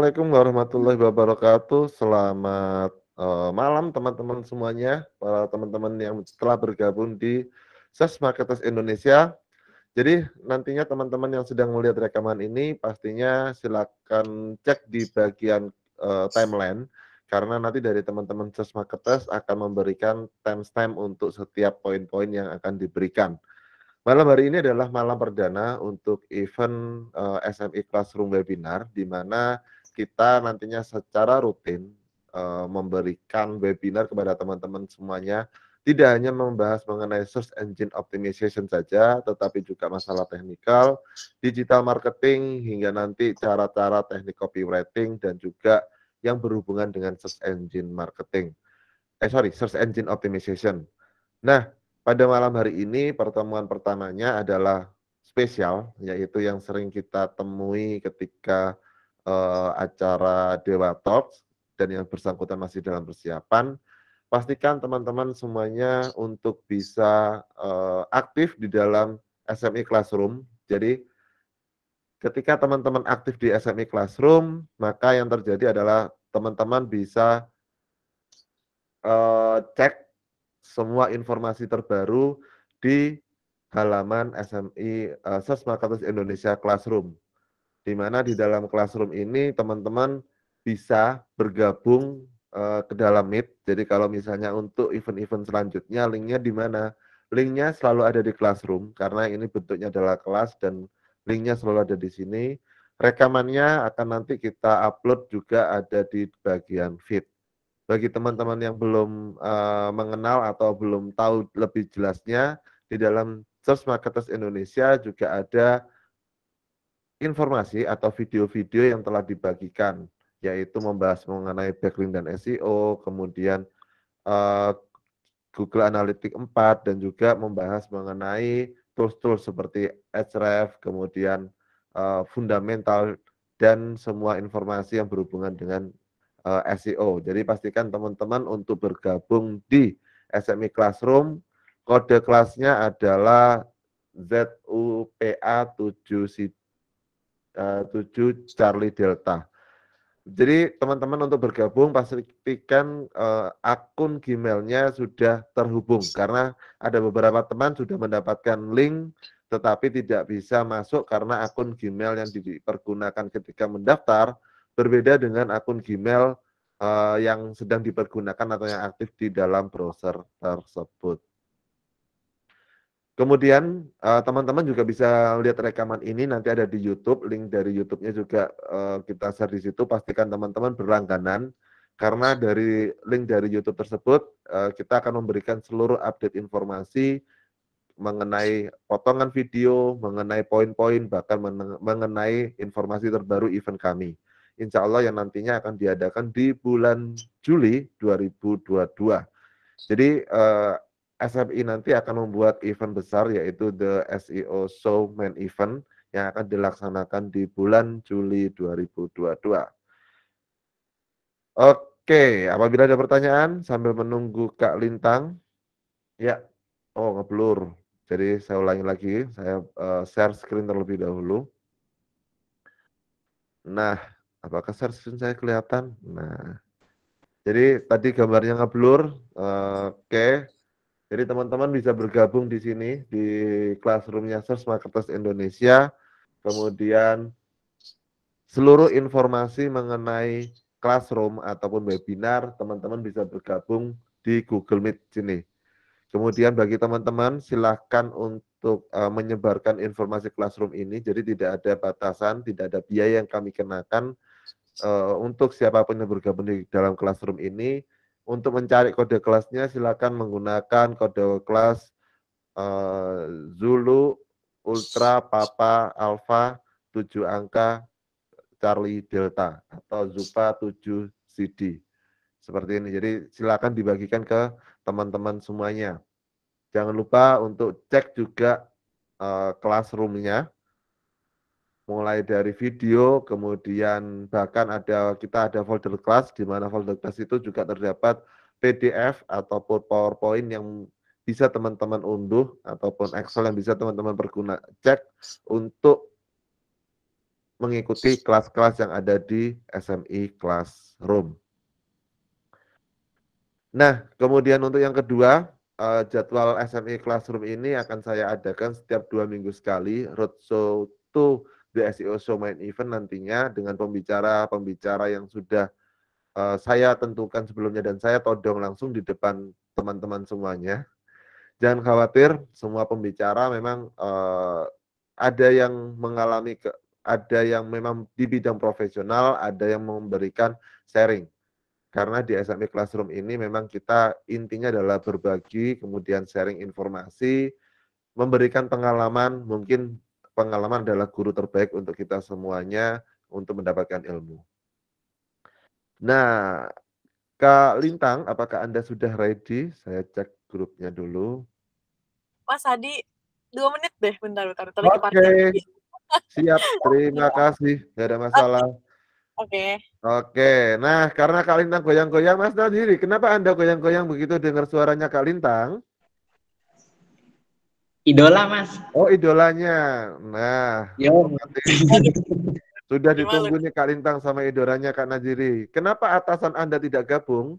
Assalamualaikum warahmatullahi wabarakatuh. Selamat malam teman-teman semuanya, para teman-teman yang telah bergabung di SES Marketers Indonesia. Jadi nantinya teman-teman yang sedang melihat rekaman ini pastinya silakan cek di bagian timeline karena nanti dari teman-teman SES Marketers akan memberikan timestamp untuk setiap poin-poin yang akan diberikan. Malam hari ini adalah malam perdana untuk event SME Classroom Webinar, di mana kita nantinya secara rutin memberikan webinar kepada teman-teman semuanya, tidak hanya membahas mengenai search engine optimization saja, tetapi juga masalah teknikal, digital marketing, hingga nanti cara-cara teknik copywriting, dan juga yang berhubungan dengan search engine marketing. Search engine optimization. Nah, pada malam hari ini pertemuan pertamanya adalah spesial, yaitu yang sering kita temui ketika acara Dewa Talks dan yang bersangkutan masih dalam persiapan. Pastikan teman-teman semuanya untuk bisa aktif di dalam SME Classroom. Jadi ketika teman-teman aktif di SME Classroom, maka yang terjadi adalah teman-teman bisa cek semua informasi terbaru di halaman SMI SES Marketers Indonesia Classroom. Di mana di dalam Classroom ini teman-teman bisa bergabung ke dalam Meet. Jadi kalau misalnya untuk event-event selanjutnya linknya di mana? Linknya selalu ada di Classroom karena ini bentuknya adalah kelas dan linknya selalu ada di sini. Rekamannya akan nanti kita upload juga ada di bagian feed. Bagi teman-teman yang belum mengenal atau belum tahu lebih jelasnya, di dalam Search Marketers Indonesia juga ada informasi atau video-video yang telah dibagikan, yaitu membahas mengenai backlink dan SEO, kemudian uh, Google Analytics 4, dan juga membahas mengenai tools-tools seperti Ahrefs, kemudian fundamental, dan semua informasi yang berhubungan dengan SEO. Jadi pastikan teman-teman untuk bergabung di SME Classroom. Kode kelasnya adalah ZUPA 7 Charlie Delta. Jadi teman-teman untuk bergabung pastikan akun Gmail-nya sudah terhubung karena ada beberapa teman sudah mendapatkan link tetapi tidak bisa masuk karena akun Gmail yang dipergunakan ketika mendaftar berbeda dengan akun Gmail yang sedang dipergunakan atau yang aktif di dalam browser tersebut. Kemudian teman-teman juga bisa lihat rekaman ini nanti ada di YouTube, link dari YouTube-nya juga kita share di situ. Pastikan teman-teman berlangganan karena dari link dari YouTube tersebut kita akan memberikan seluruh update informasi mengenai potongan video, mengenai poin-poin, bahkan mengenai informasi terbaru event kami. Insya Allah yang nantinya akan diadakan di bulan Juli 2022. Jadi SMI nanti akan membuat event besar yaitu The SEO Show Main Event yang akan dilaksanakan di bulan Juli 2022. Oke, apabila ada pertanyaan sambil menunggu Kak Lintang. Ya, oh ngeblur. Jadi saya ulangi lagi, saya share screen terlebih dahulu. Nah, apakah share screen saya kelihatan? Nah, jadi tadi gambarnya ngeblur. Oke. Jadi teman-teman bisa bergabung di sini di Classroom-nya Search Marketers Indonesia. Kemudian seluruh informasi mengenai Classroom ataupun webinar, teman-teman bisa bergabung di Google Meet sini. Kemudian bagi teman-teman silahkan untuk menyebarkan informasi Classroom ini, jadi tidak ada batasan, tidak ada biaya yang kami kenakan untuk siapapun yang bergabung di dalam Classroom ini. Untuk mencari kode kelasnya silakan menggunakan kode kelas Zulu Ultra Papa Alpha 7 angka Charlie Delta atau Zupa 7 CD. Seperti ini. Jadi silakan dibagikan ke teman-teman semuanya. Jangan lupa untuk cek juga classroom-nya, mulai dari video, kemudian bahkan kita ada folder kelas, di mana folder kelas itu juga terdapat PDF ataupun PowerPoint yang bisa teman-teman unduh ataupun Excel yang bisa teman-teman cek untuk mengikuti kelas-kelas yang ada di SMI Classroom. Nah, kemudian untuk yang kedua, jadwal SMI Classroom ini akan saya adakan setiap 2 minggu sekali, roadshow to the SEO Show Main Event nantinya dengan pembicara-pembicara yang sudah saya tentukan sebelumnya dan saya todong langsung di depan teman-teman semuanya. Jangan khawatir, semua pembicara memang ada yang ada yang memang di bidang profesional, ada yang memberikan sharing. Karena di SMI Classroom ini memang kita intinya adalah berbagi, kemudian sharing informasi, memberikan pengalaman, mungkin pengalaman adalah guru terbaik untuk kita semuanya untuk mendapatkan ilmu. Nah, Kak Lintang, apakah Anda sudah ready? Saya cek grupnya dulu. Mas Adi, 2 menit deh, bentar. Oke, siap. Terima kasih, nggak ada masalah. Oke. Oke, nah karena Kak Lintang goyang-goyang, Mas Nadiri, kenapa Anda goyang-goyang begitu dengar suaranya Kak Lintang? Idola, Mas. Oh, idolanya. Nah, Yo. sudah ditunggu nih Kak Lintang sama idolanya Kak Nadiri. Kenapa atasan Anda tidak gabung?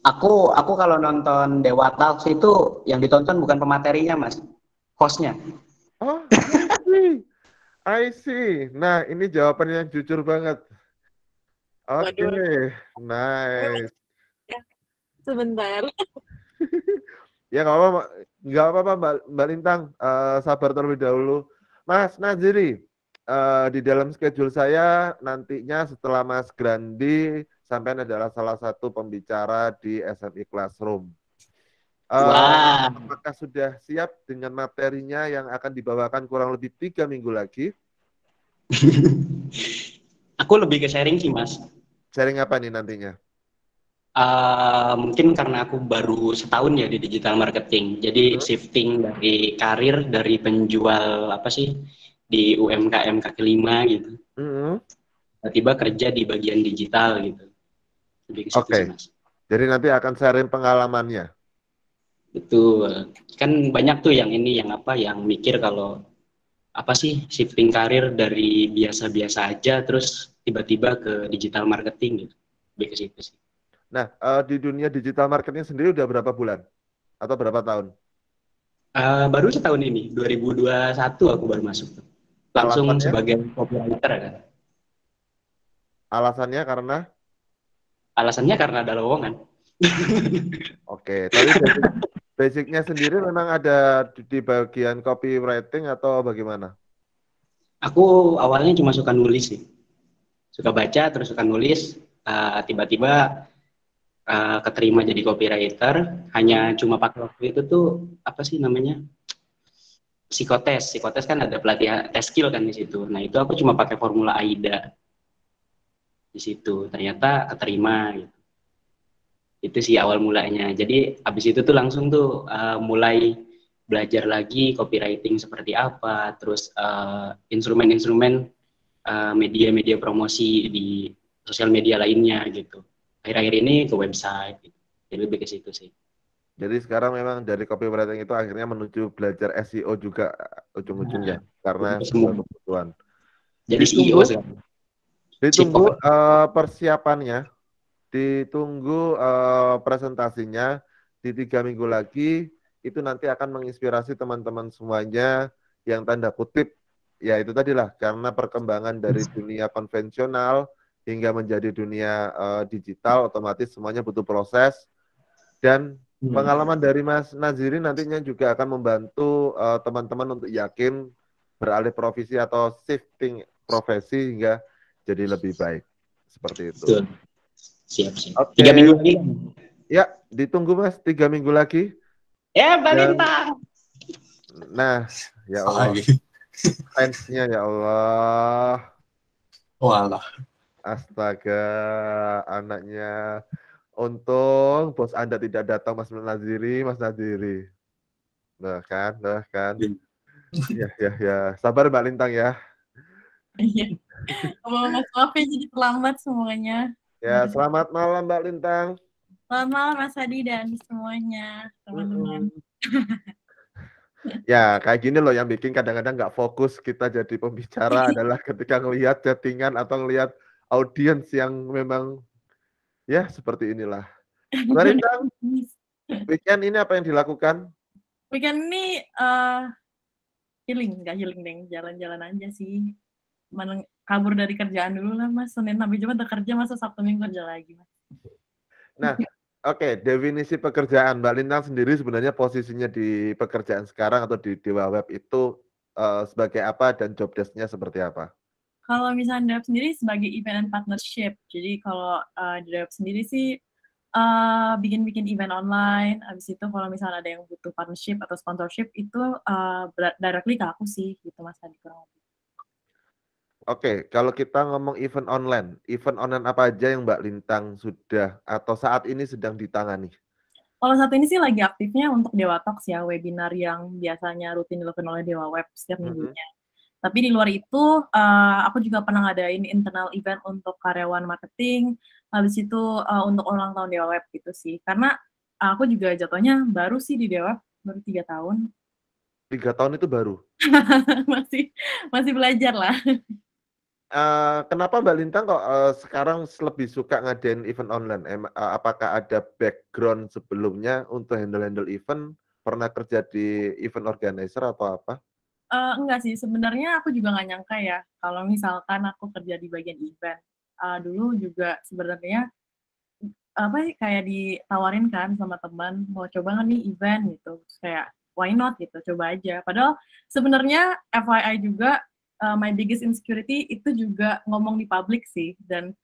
Aku kalau nonton Dewa Talks itu yang ditonton bukan pematerinya, Mas. Hostnya. Oh, I see. Nah, ini jawaban yang jujur banget. Oke, nice. Ya, sebentar. Ya nggak apa-apa Mbak Lintang, sabar terlebih dahulu. Mas Naziri, di dalam schedule saya nantinya setelah Mas Grandi sampai adalah salah satu pembicara di SMI Classroom. Wah. Apakah sudah siap dengan materinya yang akan dibawakan kurang lebih 3 minggu lagi? Aku lebih ke sharing sih, Mas. Sharing apa nih nantinya? Mungkin karena aku baru setahun ya di digital marketing, jadi shifting dari karir dari penjual apa sih di UMKM kaki lima gitu, tiba-tiba kerja di bagian digital gitu. Lebih ke situ sih, Mas. Jadi nanti akan sharing pengalamannya. Betul, kan banyak tuh yang mikir kalau apa sih shifting karir dari biasa-biasa aja terus tiba-tiba ke digital marketing gitu, lebih ke situ sih. Nah, di dunia digital marketing sendiri udah berapa bulan? Atau berapa tahun? Baru setahun ini, 2021 aku baru masuk. Langsung Alasannya? sebagai copywriter kan. Alasannya karena? Alasannya karena ada lowongan. Oke, tapi basicnya sendiri memang ada di bagian copywriting atau bagaimana? Aku awalnya cuma suka nulis sih. Suka baca, terus suka nulis. Tiba-tiba keterima jadi copywriter, hanya cuma pakai waktu itu tuh apa sih namanya, psikotes kan ada pelatihan tes skill kan di situ. Nah itu aku cuma pakai formula AIDA di situ, ternyata keterima gitu. Itu sih awal mulanya. Jadi abis itu tuh langsung tuh mulai belajar lagi copywriting seperti apa, terus instrumen-instrumen media-media promosi di sosial media lainnya gitu. Akhir-akhir ini ke website gitu. Jadi lebih ke situ sih. Jadi sekarang memang dari copywriting itu akhirnya menuju belajar SEO juga ujung-ujungnya karena sebuah kebutuhan. Jadi CEO sekarang. Ditunggu persiapannya, ditunggu presentasinya di 3 minggu lagi. Itu nanti akan menginspirasi teman-teman semuanya yang tanda kutip ya itu tadilah karena perkembangan dari dunia konvensional hingga menjadi dunia digital, otomatis semuanya butuh proses. Dan pengalaman dari Mas Naziri nantinya juga akan membantu teman-teman untuk yakin beralih profesi atau shifting profesi hingga jadi lebih baik. Seperti itu. Betul. Siap. Oke. 3 minggu lagi. Ya, ditunggu Mas 3 minggu lagi. Balintang. Nah, ya Allah. Fansnya ya Allah. Walah. Astaga, anaknya. Untung bos Anda tidak datang Mas Nadiri. Nah kan. Ya. Sabar Mbak Lintang ya. Iya. Maaf ya jadi terlambat semuanya. Ya, selamat malam Mbak Lintang. Selamat malam Mas Adi dan semuanya, teman-teman. Ya, kayak gini loh yang bikin kadang-kadang nggak fokus kita jadi pembicara adalah ketika ngelihat chatting-an atau ngelihat audiens yang memang ya seperti inilah. Mbak Bener. Lintang, weekend ini apa yang dilakukan? Weekend ini healing, nggak healing deh, jalan-jalan aja sih. Kabur dari kerjaan dulu lah Mas, Senin sampai Jumat udah kerja, masa Sabtu Minggu kerja lagi Mas. Nah, oke, definisi pekerjaan Mbak Lintang sendiri sebenarnya posisinya di pekerjaan sekarang atau di Dewa Web itu sebagai apa dan job desk-nya seperti apa? Kalau misalnya Dewa sendiri sebagai event and partnership, jadi kalau di Dewa sendiri sih bikin-bikin event online, habis itu kalau misalnya ada yang butuh partnership atau sponsorship itu directly ke aku sih, gitu Mas Hadi kurang lebih. Oke, kalau kita ngomong event online apa aja yang Mbak Lintang sudah atau saat ini sedang ditangani? Kalau saat ini sih lagi aktifnya untuk Dewa Talks ya, webinar yang biasanya rutin dilakukan oleh Dewa Web setiap minggunya. Tapi di luar itu, aku juga pernah ngadain internal event untuk karyawan marketing, habis itu untuk ulang tahun Dewa Web gitu sih. Karena aku juga jatuhnya baru sih di Dewa Web, baru 3 tahun. 3 tahun itu baru? masih belajar lah. Kenapa Mbak Lintang kok sekarang lebih suka ngadain event online? Apakah ada background sebelumnya untuk handle event? Pernah kerja di event organizer atau apa? Enggak sih, sebenarnya aku juga nggak nyangka ya, kalau misalkan aku kerja di bagian event. Dulu juga sebenarnya kayak ditawarin kan sama teman, mau coba nggak nih event gitu, kayak why not gitu, coba aja. Padahal sebenarnya FYI juga my biggest insecurity itu juga ngomong di publik sih. Dan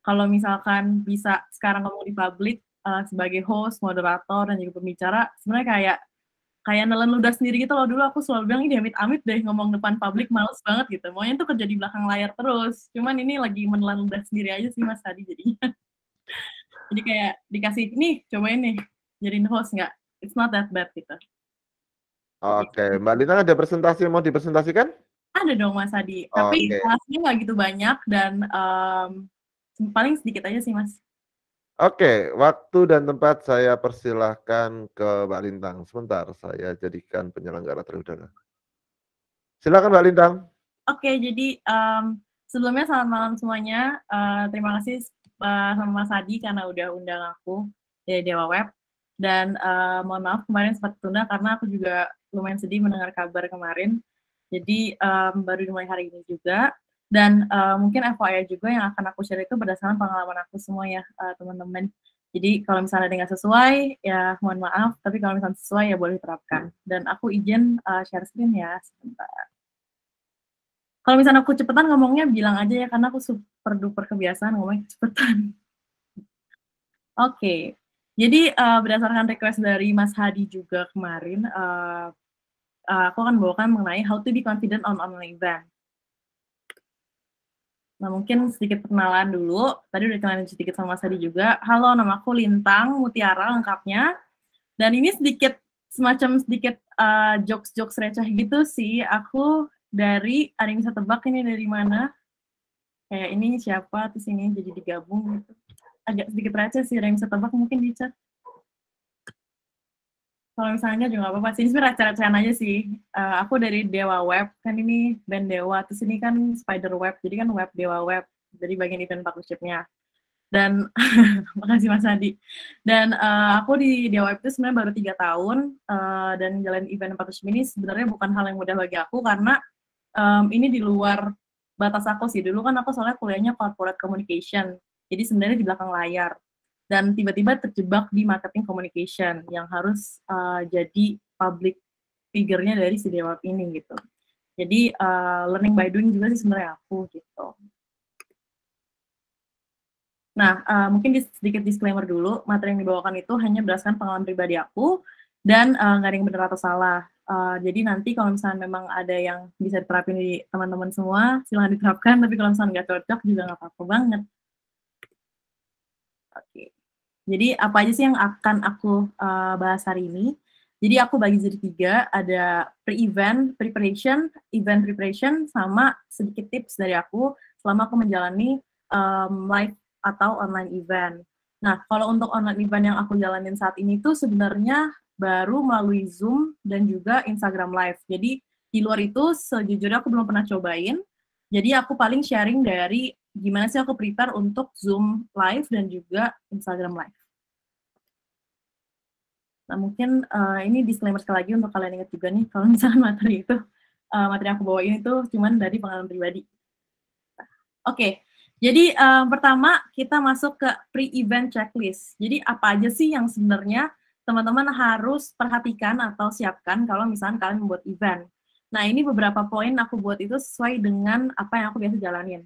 kalau misalkan bisa sekarang ngomong di publik sebagai host, moderator, dan juga pembicara, sebenarnya kayak nelen ludah sendiri gitu loh. Dulu aku selalu bilang, ini amit-amit deh ngomong depan publik, males banget gitu. Maunya tuh kerja di belakang layar terus. Cuman ini lagi menelan ludah sendiri aja sih Mas tadi jadinya. Jadi kayak dikasih, nih cobain nih, jadiin host nggak? It's not that bad gitu. Oke, Mbak Lintang ada presentasi yang mau dipresentasikan? Ada dong Mas Adi, tapi Oke. kelasnya nggak gitu banyak dan paling sedikit aja sih Mas. Oke, waktu dan tempat saya persilahkan ke Mbak Lintang. Sebentar, saya jadikan penyelenggara terlebih dahulu. Silakan Mbak Lintang. Oke, jadi sebelumnya selamat malam semuanya. Terima kasih sama Mas Adi karena udah undang aku dari Dewa Web. Dan mohon maaf kemarin sempat tunda karena aku juga lumayan sedih mendengar kabar kemarin. Jadi baru dimulai hari ini juga. Dan mungkin FYI juga yang akan aku share itu berdasarkan pengalaman aku semua ya teman-teman. Jadi kalau misalnya ada nggak sesuai ya mohon maaf, tapi kalau misalnya sesuai ya boleh diterapkan. Dan aku izin share screen ya sebentar. Kalau misalnya aku cepetan ngomongnya bilang aja ya, karena aku super duper kebiasaan ngomongnya cepetan. Oke, jadi berdasarkan request dari Mas Hadi juga kemarin, aku akan bawakan mengenai how to be confident on online event. Nah, mungkin sedikit perkenalan dulu. Tadi udah kenalin sedikit sama Mas Hadi juga. Halo, nama aku Lintang Mutiara lengkapnya. Dan ini semacam sedikit jokes-jokes receh gitu sih. Aku dari, ada yang bisa tebak ini dari mana? Kayak ini siapa, terus ini jadi digabung gitu. Agak sedikit receh sih, ada yang bisa tebak mungkin di chat. Kalau misalnya juga nggak apa-apa sih, ini sebenarnya receh-recehan aja sih. Aku dari Dewa Web, kan ini band Dewa, terus ini kan Spider Web, jadi kan web Dewa Web, jadi bagian event partnership-nya. Dan, makasih Mas Adi. Dan aku di Dewa Web itu sebenarnya baru 3 tahun, dan jalan event partnership ini sebenarnya bukan hal yang mudah bagi aku, karena ini di luar batas aku sih. Dulu kan aku soalnya kuliahnya corporate communication, jadi sebenarnya di belakang layar. Dan tiba-tiba terjebak di marketing communication yang harus jadi public figure-nya dari si Dewa ini gitu. Jadi learning by doing juga sih sebenarnya aku gitu. Nah, mungkin sedikit disclaimer dulu, materi yang dibawakan itu hanya berdasarkan pengalaman pribadi aku dan nggak ada yang benar atau salah. Jadi nanti kalau misalnya memang ada yang bisa diterapin di teman-teman semua, silahkan diterapkan, tapi kalau misalnya nggak cocok juga nggak apa-apa banget. Oke. Jadi apa aja sih yang akan aku bahas hari ini? Jadi aku bagi jadi 3, ada pre-event preparation, event preparation, sama sedikit tips dari aku selama aku menjalani live atau online event. Nah, kalau untuk online event yang aku jalanin saat ini tuh sebenarnya baru melalui Zoom dan juga Instagram Live. Jadi di luar itu sejujurnya aku belum pernah cobain. Jadi aku paling sharing dari gimana sih aku prepare untuk Zoom Live dan juga Instagram Live. Nah mungkin ini disclaimer sekali lagi untuk kalian ingat juga nih, kalau misalkan materi itu, materi yang aku bawain itu cuman dari pengalaman pribadi. Oke, jadi pertama kita masuk ke pre-event checklist. Jadi apa aja sih yang sebenarnya teman-teman harus perhatikan atau siapkan kalau misalkan kalian membuat event. Nah ini beberapa poin aku buat itu sesuai dengan apa yang aku biasa jalanin.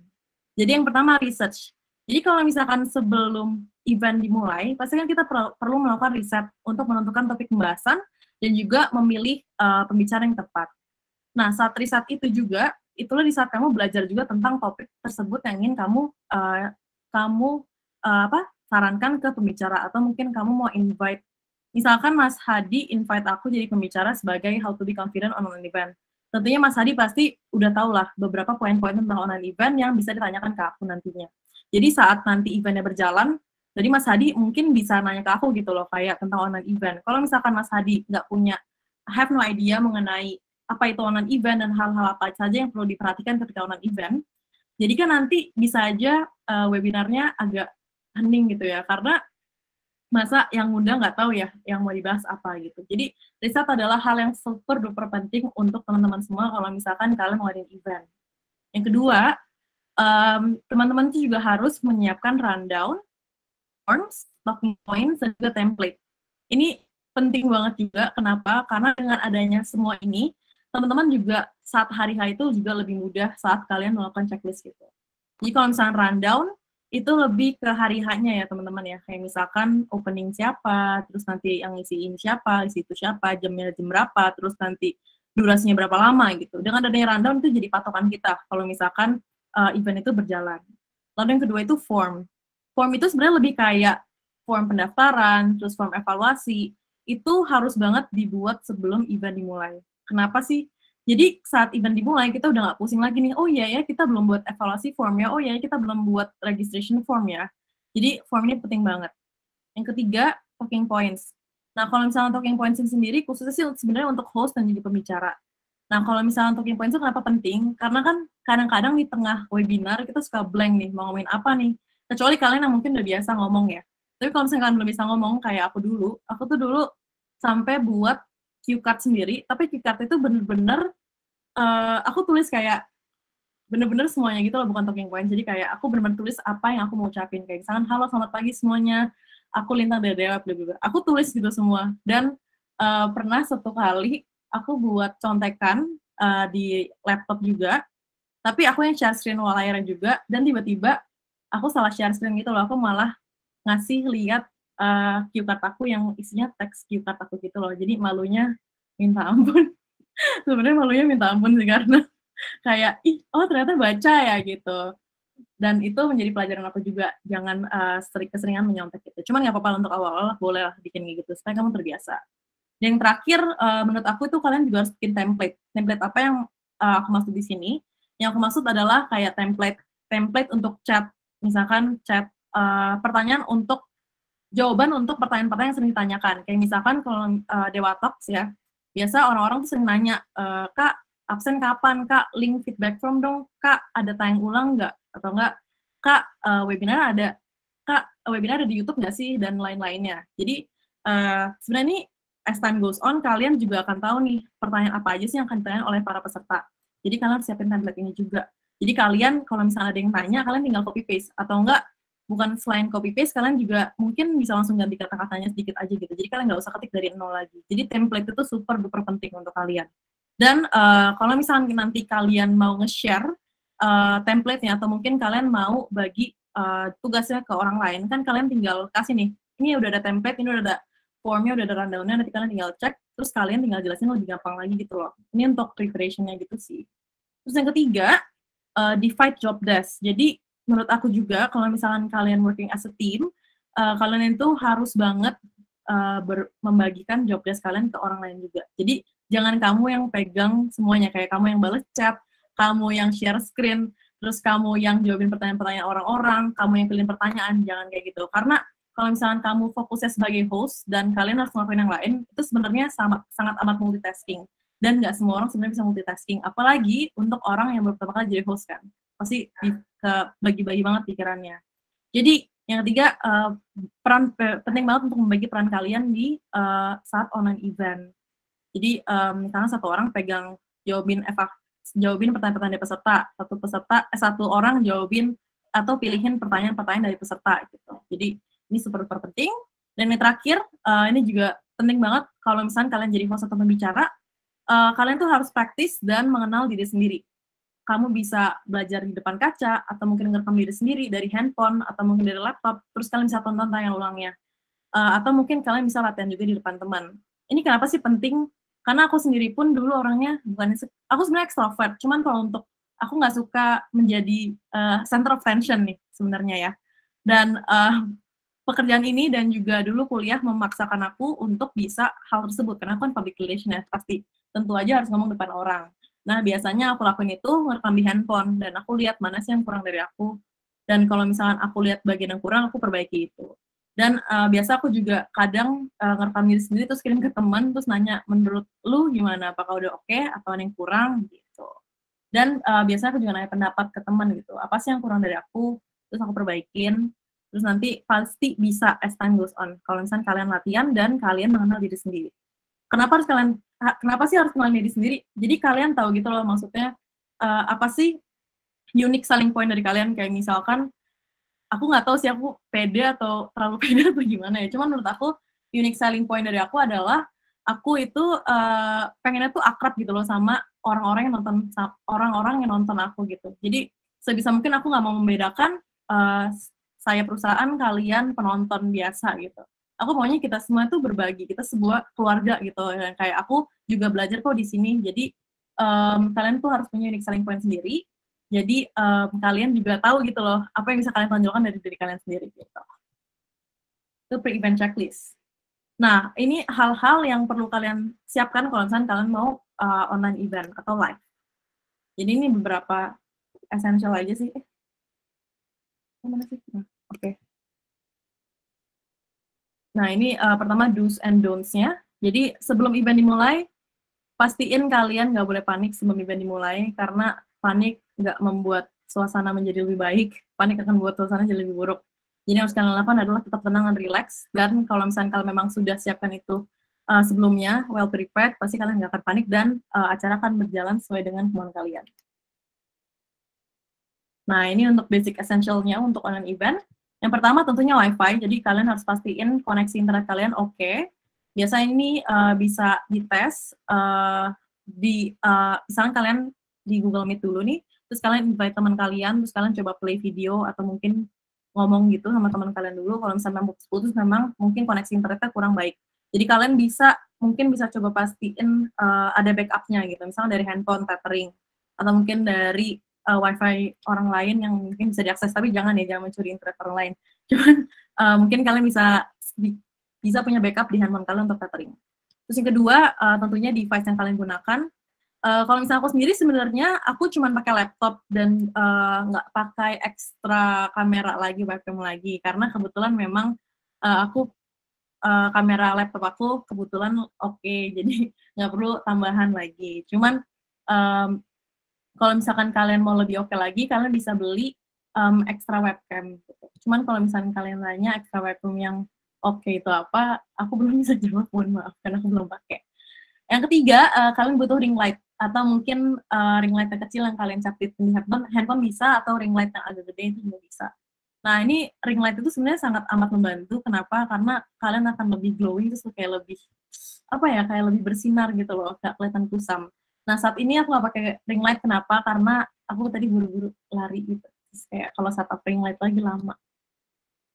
Jadi yang pertama research. Jadi kalau misalkan sebelum event dimulai, pasti kan kita perlu melakukan riset untuk menentukan topik pembahasan dan juga memilih pembicara yang tepat. Nah saat riset itu juga, itulah di saat kamu belajar juga tentang topik tersebut yang ingin kamu sarankan ke pembicara, atau mungkin kamu mau invite. Misalkan Mas Hadi invite aku jadi pembicara sebagai how to be confident on an event. Tentunya Mas Hadi pasti udah tahu lah beberapa poin-poin tentang online event yang bisa ditanyakan ke aku nantinya. Jadi saat nanti eventnya berjalan, jadi Mas Hadi mungkin bisa nanya ke aku gitu loh, kayak tentang online event. Kalau misalkan Mas Hadi nggak punya, have no idea mengenai apa itu online event dan hal-hal apa saja yang perlu diperhatikan ketika online event, jadi kan nanti bisa aja webinarnya agak hening gitu ya, karena masa yang muda nggak tahu ya yang mau dibahas apa gitu. Jadi riset adalah hal yang super duper penting untuk teman-teman semua kalau misalkan kalian mau ngadain event. Yang kedua, teman-teman itu juga harus menyiapkan rundown, forms, talking points, dan juga template. Ini penting banget juga. Kenapa? Karena dengan adanya semua ini, teman-teman juga saat hari H itu juga lebih mudah saat kalian melakukan checklist gitu. Jadi kalau misalnya rundown, itu lebih ke hari H-nya ya teman-teman ya. Kayak misalkan opening siapa, terus nanti yang ngisiin siapa, isi itu siapa, jamnya jam berapa, terus nanti durasinya berapa lama gitu. Dengan adanya rundown itu jadi patokan kita kalau misalkan event itu berjalan. Lalu yang kedua itu form. Form itu sebenarnya lebih kayak form pendaftaran, terus form evaluasi. Itu harus banget dibuat sebelum event dimulai. Kenapa sih? Jadi saat event dimulai kita udah nggak pusing lagi nih, oh iya ya kita belum buat evaluasi form ya, oh iya kita belum buat registration form ya. Jadi form ini penting banget. Yang ketiga, talking points. Nah kalau misalnya talking points sendiri, khususnya sih sebenarnya untuk host dan juga pembicara. Nah kalau misalnya talking points itu kenapa penting? Karena kan kadang-kadang di tengah webinar kita suka blank nih, mau ngomongin apa nih. Kecuali kalian yang mungkin udah biasa ngomong ya. Tapi kalau misalnya kalian belum bisa ngomong, kayak aku tuh dulu sampai buat cue card sendiri, tapi cue card itu bener-bener aku tulis kayak bener-bener semuanya gitu loh, bukan talking point. Jadi kayak aku bener-bener tulis apa yang aku mau ucapin. Kayak misalkan, halo selamat pagi semuanya, aku Lintang dari Dewa, aku tulis gitu semua. Dan pernah satu kali aku buat contekan di laptop juga, tapi aku yang share screen layarnya juga, dan tiba-tiba aku salah share screen gitu loh, aku malah ngasih lihat cue card aku yang isinya teks cue card aku gitu loh. Jadi malunya minta ampun. Sebenarnya malunya minta ampun sih, karena kayak oh ternyata baca ya gitu. Dan itu menjadi pelajaran aku juga, jangan keseringan menyontek gitu. Cuman nggak apa-apa, untuk awal-awal boleh lah bikin kayak gitu supaya kamu terbiasa. Yang terakhir menurut aku itu kalian juga harus bikin template. Template apa yang aku maksud di sini? Yang aku maksud adalah kayak template untuk chat. Misalkan chat pertanyaan untuk jawaban untuk pertanyaan-pertanyaan yang sering ditanyakan. Kayak misalkan kalau Dewa Talks ya, biasa orang-orang tuh sering nanya, Kak, absen kapan? Kak, link feedback form dong. Kak, ada tayang ulang nggak? Atau nggak, Kak, webinar ada. Kak, webinar ada di YouTube nggak sih? Dan lain-lainnya. Jadi, sebenarnya ini, as time goes on, kalian juga akan tahu nih, pertanyaan apa aja sih yang akan ditanyakan oleh para peserta. Jadi, kalian harus siapin template ini juga. Jadi, kalian, kalau misalnya ada yang tanya, kalian tinggal copy-paste. Atau enggak, bukan selain copy-paste, kalian juga mungkin bisa langsung ganti kata-katanya sedikit aja gitu. Jadi kalian nggak usah ketik dari nol lagi. Jadi template itu super duper penting untuk kalian. Dan kalau misalnya nanti kalian mau nge-share template-nya, atau mungkin kalian mau bagi tugasnya ke orang lain, kan kalian tinggal kasih nih, ini udah ada template, ini udah ada formnya, udah ada rundown-nya, nanti kalian tinggal cek, terus kalian tinggal jelasin lebih gampang lagi gitu loh. Ini untuk preparation-nya gitu sih. Terus yang ketiga, divide job desk. Jadi menurut aku juga, kalau misalkan kalian working as a team, kalian itu harus banget membagikan job desk kalian ke orang lain juga. Jadi, jangan kamu yang pegang semuanya, kayak kamu yang balas chat, kamu yang share screen, terus kamu yang jawabin pertanyaan-pertanyaan orang-orang, kamu yang pilih pertanyaan, jangan kayak gitu. Karena kalau misalkan kamu fokusnya sebagai host dan kalian harus ngelakuin yang lain, itu sebenarnya sangat amat multitasking. Dan nggak semua orang sebenarnya bisa multitasking. Apalagi untuk orang yang baru pertama kali jadi host kan. Pasti bagi-bagi banget pikirannya. Jadi yang ketiga, penting banget untuk membagi peran kalian di saat online event. Jadi misalnya satu orang pegang jawabin pertanyaan-pertanyaan dari peserta, satu orang jawabin atau pilihin pertanyaan-pertanyaan dari peserta gitu. Jadi ini super penting. Dan yang terakhir, ini juga penting banget kalau misalnya kalian jadi host atau pembicara, kalian tuh harus praktis dan mengenal diri sendiri. Kamu bisa belajar di depan kaca, atau mungkin ngerekam diri sendiri dari handphone, atau mungkin dari laptop, terus kalian bisa tonton tayang ulangnya. Atau mungkin kalian bisa latihan juga di depan teman. Ini kenapa sih penting? Karena aku sendiri pun dulu orangnya, aku sebenarnya extrovert, cuman kalau untuk, aku nggak suka menjadi center of attention nih sebenarnya ya. Dan pekerjaan ini dan juga dulu kuliah memaksakan aku untuk bisa hal tersebut, karena aku kan public relation ya, pasti tentu aja harus ngomong depan orang. Nah, biasanya aku lakuin itu ngerekam di handphone, dan aku lihat mana sih yang kurang dari aku, dan kalau misalkan aku lihat bagian yang kurang, aku perbaiki itu. Dan biasa aku juga kadang ngerekam diri sendiri, terus kirim ke teman, terus nanya, menurut lu gimana, apakah udah oke, atau ada yang kurang, gitu. Dan biasanya aku juga nanya pendapat ke teman gitu, apa sih yang kurang dari aku, terus aku perbaikin, terus nanti pasti bisa as time goes on, kalau misalnya kalian latihan dan kalian mengenal diri sendiri. Kenapa sih harus kenal diri sendiri? Jadi kalian tahu gitu loh, maksudnya apa sih unique selling point dari kalian, kayak misalkan aku nggak tahu sih aku pede atau terlalu pede atau gimana ya, cuman menurut aku unique selling point dari aku adalah aku itu pengennya tuh akrab gitu loh sama orang-orang yang nonton aku gitu. Jadi sebisa mungkin aku nggak mau membedakan saya perusahaan, kalian penonton biasa gitu. Aku maunya kita semua tuh berbagi, kita sebuah keluarga gitu. Dan kayak aku juga belajar kok di sini. Jadi kalian tuh harus punya unique selling point sendiri. Jadi kalian juga tahu gitu loh apa yang bisa kalian tonjolkan dari diri kalian sendiri gitu. Itu pre-event checklist. Nah, ini hal-hal yang perlu kalian siapkan kalau misalnya kalian mau online event atau live. Jadi ini beberapa essential aja sih. Mana sih? Oke. Nah, ini pertama do's and don'ts-nya. Jadi sebelum event dimulai, pastiin kalian nggak boleh panik sebelum event dimulai, karena panik nggak membuat suasana menjadi lebih baik, panik akan membuat suasana jadi lebih buruk. Jadi yang harus kalian lakukan adalah tetap tenang dan relax, dan kalau misalnya kalian memang sudah siapkan itu sebelumnya, well prepared, pasti kalian nggak akan panik, dan acara akan berjalan sesuai dengan kemauan kalian. Nah, ini untuk basic essential-nya untuk online event. Yang pertama tentunya Wi-Fi, jadi kalian harus pastiin koneksi internet kalian oke. Biasanya ini bisa dites, misalnya kalian di Google Meet dulu nih, terus kalian invite teman kalian, terus kalian coba play video, atau mungkin ngomong gitu sama teman kalian dulu, kalau misalnya putus memang mungkin koneksi internetnya kurang baik. Jadi kalian mungkin bisa coba pastiin ada backup-nya gitu, misalnya dari handphone, tethering, atau mungkin dari Wi-Fi orang lain yang mungkin bisa diakses, tapi jangan mencuri internet orang lain. Cuman mungkin kalian bisa punya backup di handphone kalian untuk tethering. Terus yang kedua, tentunya device yang kalian gunakan. Kalau misalnya aku sendiri sebenarnya aku cuma pakai laptop dan nggak pakai ekstra kamera lagi, webcam lagi, karena kebetulan memang aku kamera laptop aku kebetulan oke, jadi nggak perlu tambahan lagi. Cuman kalau misalkan kalian mau lebih oke lagi, kalian bisa beli ekstra webcam. Gitu. Cuman kalau misalkan kalian nanya ekstra webcam yang oke itu apa, aku belum bisa jawab, mohon maaf, karena aku belum pakai. Yang ketiga, kalian butuh ring light, atau mungkin ring light yang kecil yang kalian capit di handphone bisa, atau ring light yang agak gede itu juga bisa. Nah, ini ring light itu sebenarnya sangat amat membantu. Kenapa? Karena kalian akan lebih glowing, terus kayak lebih, kayak lebih bersinar gitu loh, nggak kelihatan kusam. Nah, saat ini aku nggak pakai ring light, kenapa? Karena aku tadi buru-buru lari gitu. Terus kayak kalau setup ring light lagi lama.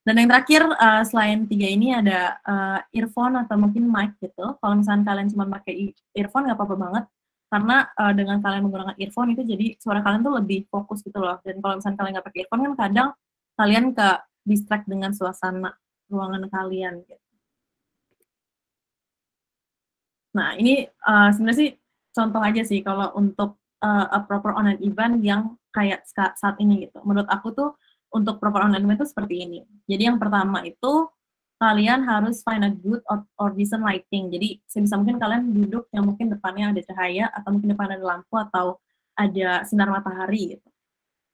Dan yang terakhir, selain 3 ini ada earphone atau mungkin mic gitu. Kalau misalnya kalian cuma pakai earphone, nggak apa-apa banget. Karena dengan kalian menggunakan earphone itu jadi suara kalian tuh lebih fokus gitu loh. Dan kalau misalnya kalian nggak pakai earphone, kan kadang kalian ke distract dengan suasana ruangan kalian gitu. Nah, ini sebenarnya sih contoh aja sih kalau untuk a proper online event yang kayak saat ini gitu. Menurut aku tuh untuk proper online event itu seperti ini. Jadi yang pertama itu kalian harus find a good or decent lighting. Jadi sebisa mungkin kalian duduk yang mungkin depannya ada cahaya atau mungkin depannya ada lampu atau ada sinar matahari gitu.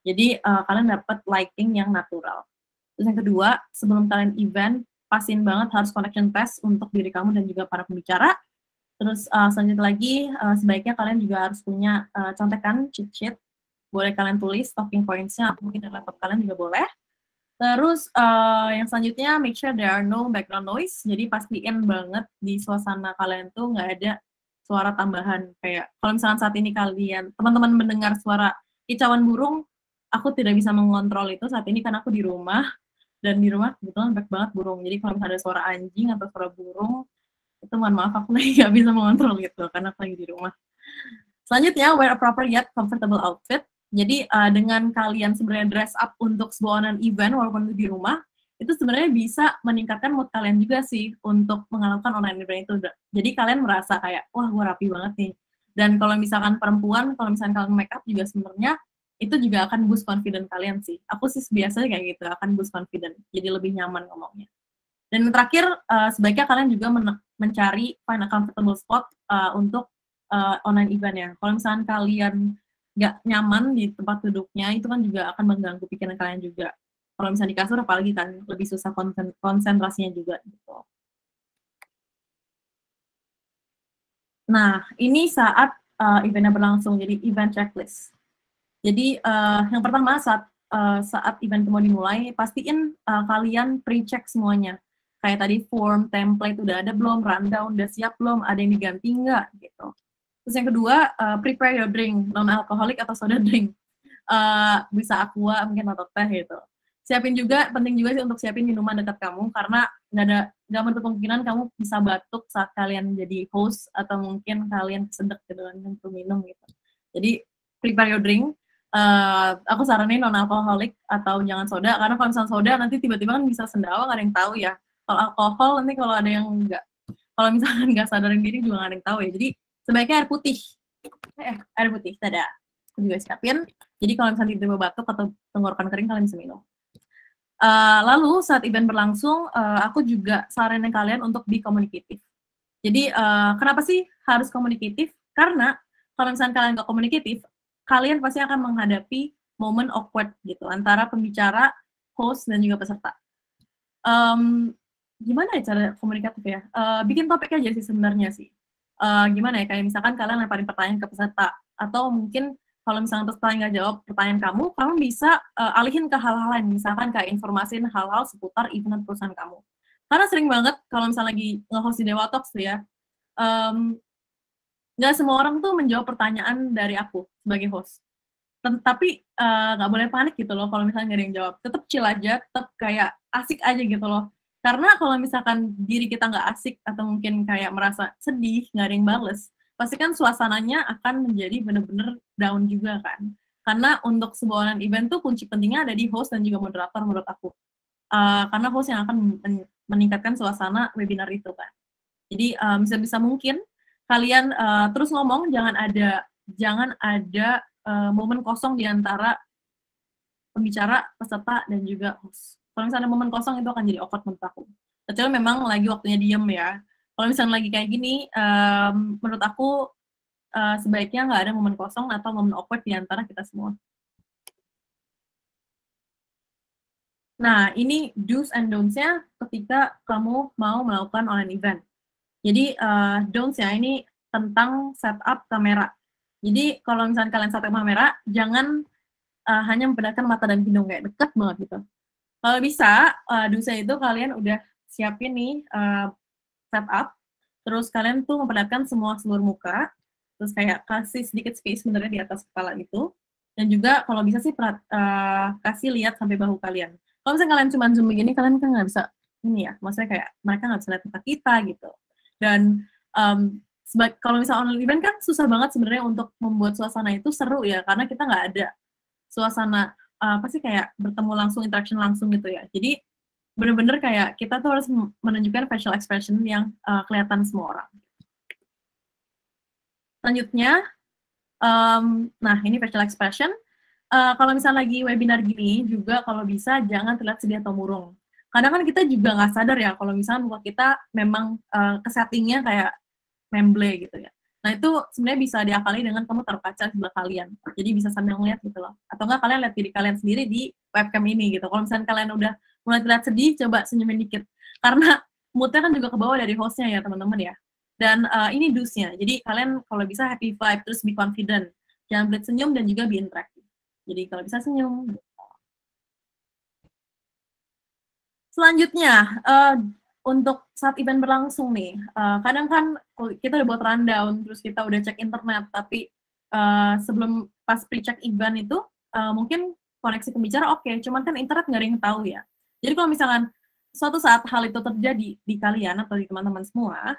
Jadi kalian dapat lighting yang natural. Terus yang kedua, sebelum kalian event, pastiin banget harus connection test untuk diri kamu dan juga para pembicara. Terus selanjutnya lagi, sebaiknya kalian juga harus punya contekan cheat sheet. Boleh kalian tulis talking points-nya, atau mungkin di laptop kalian juga boleh. Terus yang selanjutnya, make sure there are no background noise. Jadi pastiin banget di suasana kalian tuh nggak ada suara tambahan. Kayak kalau misalkan saat ini kalian, teman-teman mendengar suara kicauan burung, aku tidak bisa mengontrol itu saat ini karena aku di rumah. Dan di rumah kebetulan banyak banget burung. Jadi kalau misalnya ada suara anjing atau suara burung, itu mohon maaf aku lagi nggak bisa mengontrol gitu, karena aku lagi di rumah. Selanjutnya, wear a proper yet comfortable outfit. Jadi dengan kalian sebenarnya dress up untuk sebuah online event walaupun di rumah, itu sebenarnya bisa meningkatkan mood kalian juga sih untuk mengalahkan online event itu. Jadi kalian merasa kayak, wah gue rapi banget nih. Dan kalau misalkan perempuan, kalau misalkan kalian make up juga sebenarnya itu juga akan boost confidence kalian sih. Aku sih biasanya kayak gitu, akan boost confidence. Jadi lebih nyaman ngomongnya. Dan yang terakhir, sebaiknya kalian juga mencari find a comfortable spot untuk online event ya. Kalau misalkan kalian nggak nyaman di tempat duduknya, itu kan juga akan mengganggu pikiran kalian juga. Kalau misalnya di kasur, apalagi kan lebih susah konsentrasinya juga. Gitu. Nah, ini saat eventnya berlangsung, jadi event checklist. Jadi yang pertama saat event mau dimulai, pastiin kalian pre-check semuanya. Kayak tadi form, template udah ada belum, rundown udah siap belum, ada yang diganti nggak gitu. Terus yang kedua, prepare your drink, non-alcoholic atau soda drink. Bisa aqua mungkin atau teh gitu. Siapin juga, penting juga sih untuk siapin minuman dekat kamu, karena nggak menutup kemungkinan kamu bisa batuk saat kalian jadi host, atau mungkin kalian kesedek gitu kan untuk minum gitu. Jadi, prepare your drink. Aku saranin non-alcoholic atau jangan soda, karena kalau misalnya soda nanti tiba-tiba kan bisa sendawa, nggak ada yang tahu ya. Kalau alkohol nanti kalau ada yang nggak, kalau misalkan nggak sadarin diri juga nggak ada yang tahu ya. Jadi sebaiknya air putih. Air putih, ada. Aku juga siapin. Jadi kalau misalnya tiba-tiba batuk atau tenggorokan kering, kalian bisa minum. Lalu saat event berlangsung, aku juga saranin kalian untuk be komunikatif. Jadi kenapa sih harus komunikatif? Karena kalau misalnya kalian nggak komunikatif, kalian pasti akan menghadapi momen awkward gitu antara pembicara, host, dan juga peserta. Gimana ya cara komunikatif ya? Bikin topik aja sih sebenarnya sih. Gimana ya, kayak misalkan kalian lemparin pertanyaan ke peserta, atau mungkin kalau misalnya peserta nggak jawab pertanyaan kamu bisa alihin ke hal-hal lain, misalkan kayak informasiin hal-hal seputar event perusahaan kamu. Karena sering banget kalau misalnya lagi nge-host di Dewa Talks tuh ya, nggak semua orang tuh menjawab pertanyaan dari aku sebagai host. Tapi nggak boleh panik gitu loh kalau misalnya nggak ada yang jawab. Tetap chill aja, tetap kayak asik aja gitu loh. Karena kalau misalkan diri kita nggak asik atau mungkin kayak merasa sedih, nggak ada yang bales, pasti kan suasananya akan menjadi bener-bener down juga kan. Karena untuk sebuah online event tuh kunci pentingnya ada di host dan juga moderator menurut aku. Karena host yang akan meningkatkan suasana webinar itu kan. Jadi bisa mungkin kalian terus ngomong, jangan ada momen kosong di antara pembicara, peserta, dan juga host. Kalau misalnya ada momen kosong itu akan jadi awkward menurut aku. Kecuali memang lagi waktunya diem ya. Kalau misalnya lagi kayak gini, menurut aku sebaiknya nggak ada momen kosong atau momen awkward di antara kita semua. Nah, ini do's and don'ts-nya ketika kamu mau melakukan online event. Jadi, don'ts-nya ini tentang setup kamera. Jadi, kalau misalnya kalian setup kamera, jangan hanya memperlihatkan mata dan hidung, kayak deket banget gitu. Kalau bisa, do's-nya itu kalian udah siapin nih setup, terus kalian tuh memperlihatkan semua seluruh muka, terus kayak kasih sedikit space sebenarnya di atas kepala itu, dan juga kalau bisa sih kasih lihat sampai bahu kalian. Kalau misalnya kalian cuma zoom begini, kalian kan nggak bisa ini ya, maksudnya kayak mereka nggak bisa lihat muka kita gitu. Dan kalau misalnya online event kan susah banget sebenarnya untuk membuat suasana itu seru ya, karena kita nggak ada suasana apa sih kayak bertemu langsung, interaction langsung gitu ya. Jadi bener-bener kayak kita tuh harus menunjukkan facial expression yang kelihatan semua orang. Selanjutnya, nah ini facial expression. Kalau misalnya lagi webinar gini juga kalau bisa jangan terlihat sedih atau murung. kadang kan kita juga nggak sadar ya kalau misalnya muka kita memang kesettingnya kayak memble gitu ya. Nah itu sebenarnya bisa diakali dengan kamu taruh kaca sebelah kalian. Jadi bisa sambil ngeliat gitu loh. Atau enggak kalian lihat diri kalian sendiri di webcam ini gitu. Kalau misalnya kalian udah mulai terlihat sedih, coba senyumin dikit. Karena moodnya kan juga ke bawah dari hostnya ya teman-teman ya. Dan ini dusnya. Jadi kalian kalau bisa happy vibe, terus be confident. Jangan pelit senyum dan juga be interaktif. Jadi kalau bisa senyum. Selanjutnya, untuk saat event berlangsung nih, kadang kan kita udah buat rundown, terus kita udah cek internet, tapi sebelum pas pre-check event itu, mungkin koneksi pembicara oke, cuman kan internet nggak ada yang tahu ya. Jadi kalau misalkan suatu saat hal itu terjadi di kalian atau di teman-teman semua,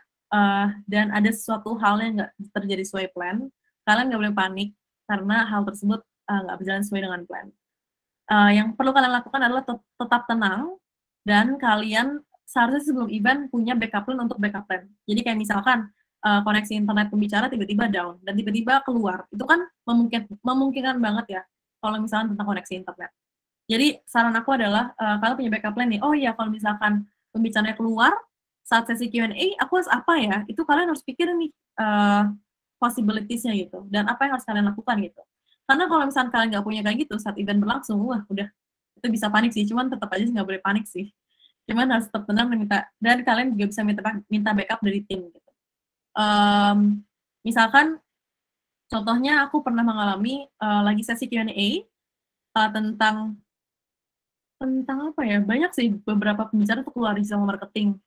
dan ada sesuatu hal yang nggak terjadi sesuai plan, kalian nggak boleh panik, karena hal tersebut nggak berjalan sesuai dengan plan. Yang perlu kalian lakukan adalah tetap tenang, dan kalian seharusnya sebelum event punya backup plan untuk backup plan. Jadi kayak misalkan koneksi internet pembicara tiba-tiba down dan tiba-tiba keluar. Itu kan memungkinkan banget ya kalau misalkan tentang koneksi internet. Jadi saran aku adalah kalian punya backup plan nih. Oh iya, kalau misalkan pembicaranya keluar saat sesi Q&A, aku harus apa ya? Itu kalian harus pikirin nih possibilities-nya gitu dan apa yang harus kalian lakukan gitu. Karena kalau misalkan kalian nggak punya kayak gitu saat event berlangsung, wah udah itu bisa panik sih, cuman tetap aja nggak boleh panik sih. Cuman harus tetap tenang dan kalian juga bisa minta backup dari tim gitu. Misalkan contohnya aku pernah mengalami lagi sesi Q&A tentang apa ya, banyak sih beberapa pembicara tuh keluar di digital marketing.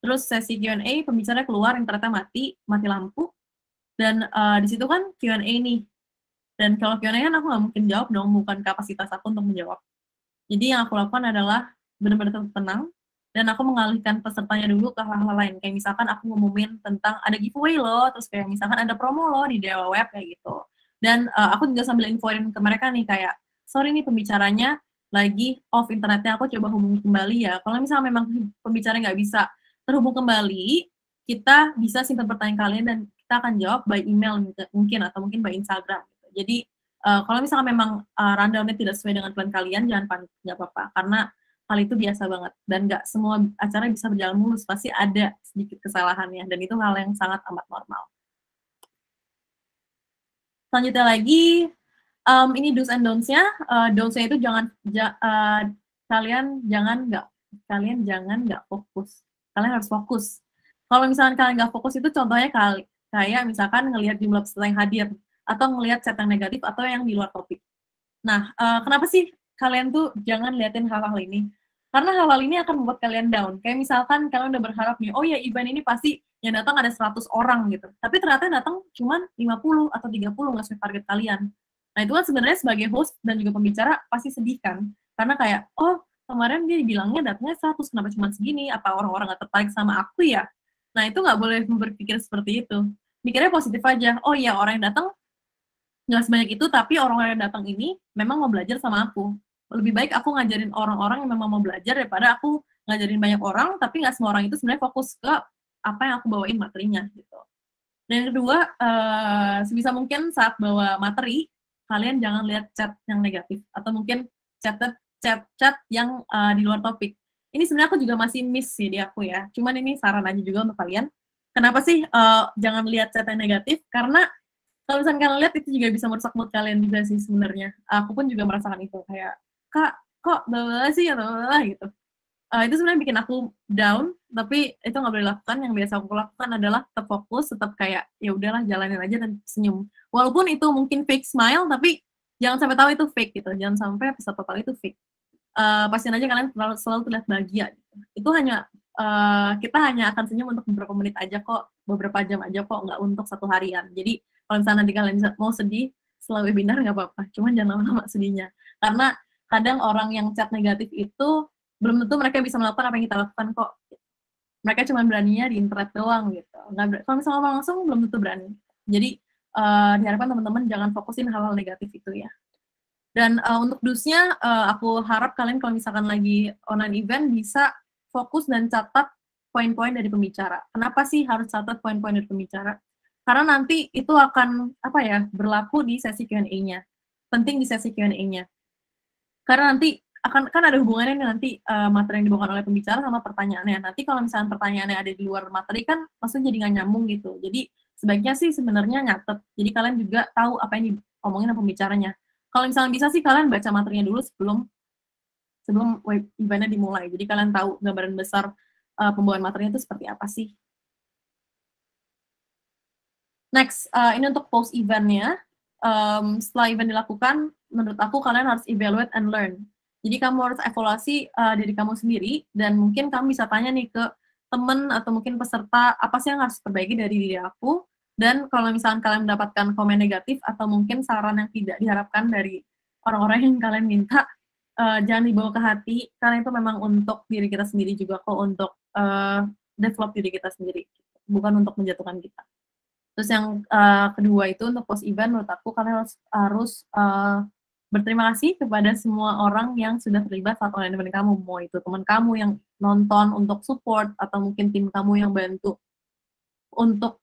Terus sesi Q&A pembicaranya keluar yang ternyata mati lampu, dan di situ kan Q&A nih. Dan kalau Q&A kan aku nggak mungkin jawab dong, bukan kapasitas aku untuk menjawab. Jadi yang aku lakukan adalah benar-benar tetap tenang, dan aku mengalihkan pesertanya dulu ke hal-hal lain. Kayak misalkan aku ngumumin tentang ada giveaway loh, terus kayak misalkan ada promo loh di Dewa Web kayak gitu. Dan aku juga sambil infoin ke mereka nih kayak, sorry nih pembicaranya lagi off internetnya, aku coba hubungi kembali ya. Kalau misalnya memang pembicara nggak bisa terhubung kembali, kita bisa simpan pertanyaan kalian dan kita akan jawab by email mungkin atau mungkin by Instagram. Gitu. Jadi kalau misalnya memang rundown-nya tidak sesuai dengan plan kalian, jangan panik, nggak apa-apa. Karena hal itu biasa banget. Dan nggak semua acara bisa berjalan mulus. Pasti ada sedikit kesalahannya. Dan itu hal yang sangat amat normal. Selanjutnya lagi, ini do's and don'ts-nya. Don'ts-nya itu kalian jangan nggak fokus. Kalian harus fokus. Kalau misalkan kalian nggak fokus itu contohnya kayak misalkan ngelihat jumlah peserta yang hadir, atau ngelihat chat yang negatif, atau yang di luar topik. Nah, kenapa sih kalian tuh jangan liatin hal-hal ini? Karena hal-hal ini akan membuat kalian down. Kayak misalkan kalian udah berharap nih, oh ya event ini pasti yang datang ada 100 orang gitu. Tapi ternyata datang cuma 50 atau 30 nggak sesuai target kalian. Nah, itu kan sebenarnya sebagai host dan juga pembicara pasti sedih kan? Karena kayak, oh kemarin dia bilangnya datangnya 100, kenapa cuma segini? Apa orang-orang nggak tertarik sama aku ya? Nah, itu nggak boleh berpikir seperti itu. Mikirnya positif aja. Oh iya, orang yang datang nggak sebanyak itu, tapi orang-orang yang datang ini memang mau belajar sama aku. Lebih baik aku ngajarin orang-orang yang memang mau belajar daripada aku ngajarin banyak orang, tapi nggak semua orang itu sebenarnya fokus ke apa yang aku bawain materinya gitu. Dan yang kedua, sebisa mungkin saat bawa materi, kalian jangan lihat chat yang negatif atau mungkin chat yang di luar topik. Ini sebenarnya aku juga masih miss sih di aku ya. Cuman ini saran aja juga untuk kalian. Kenapa sih jangan lihat chat yang negatif? Karena kalau misalnya kalian lihat itu juga bisa merusak mood kalian juga sih sebenarnya. Aku pun juga merasakan itu kayak, kak kok bla sih atau bla gitu. Itu sebenarnya bikin aku down, tapi itu nggak boleh lakukan. Yang biasa aku lakukan adalah tetap fokus, tetap kayak ya udahlah jalanin aja dan senyum. Walaupun itu mungkin fake smile, tapi jangan sampai tahu itu fake gitu. Jangan sampai peserta kali itu fake. Pastiin aja kalian selalu terlihat bahagia. Gitu. Itu hanya kita hanya akan senyum untuk beberapa menit aja kok, beberapa jam aja kok, nggak untuk satu harian. Jadi kalau misalnya nanti kalian mau sedih setelah webinar nggak apa-apa, cuman jangan lama-lama sedihnya. Karena kadang orang yang chat negatif itu belum tentu mereka bisa melakukan apa yang kita lakukan kok. Mereka cuma beraninya di internet doang gitu. Kalau misalnya ngomong langsung belum tentu berani. Jadi diharapkan teman-teman jangan fokusin hal-hal negatif itu ya. Dan untuk dusnya, aku harap kalian kalau misalkan lagi online event bisa fokus dan catat poin-poin dari pembicara. Kenapa sih harus catat poin-poin dari pembicara? Karena nanti itu akan berlaku di sesi Q&A-nya. Penting di sesi Q&A-nya. Karena nanti kan ada hubungannya nih nanti materi yang dibawakan oleh pembicara sama pertanyaannya. Nanti kalau misalnya pertanyaannya ada di luar materi kan maksudnya jadi nggak nyambung gitu. Jadi sebaiknya sih sebenarnya nyatet. Jadi kalian juga tahu apa yang diomongin sama pembicaranya. Kalau misalnya bisa sih kalian baca materinya dulu sebelum eventnya dimulai. Jadi kalian tahu gambaran besar pembawaan materinya itu seperti apa sih. Next, ini untuk post eventnya. Setelah event dilakukan, menurut aku kalian harus evaluate and learn. Jadi kamu harus evaluasi diri kamu sendiri, dan mungkin kamu bisa tanya nih ke temen atau mungkin peserta, apa sih yang harus diperbaiki dari diri aku, dan kalau misalkan kalian mendapatkan komen negatif atau mungkin saran yang tidak diharapkan dari orang-orang yang kalian minta, jangan dibawa ke hati, karena itu memang untuk diri kita sendiri juga kok, untuk develop diri kita sendiri, bukan untuk menjatuhkan kita. Terus yang kedua itu untuk post event, menurut aku kalian harus berterima kasih kepada semua orang yang sudah terlibat saat online event kamu, mau itu teman kamu yang nonton untuk support, atau mungkin tim kamu yang bantu untuk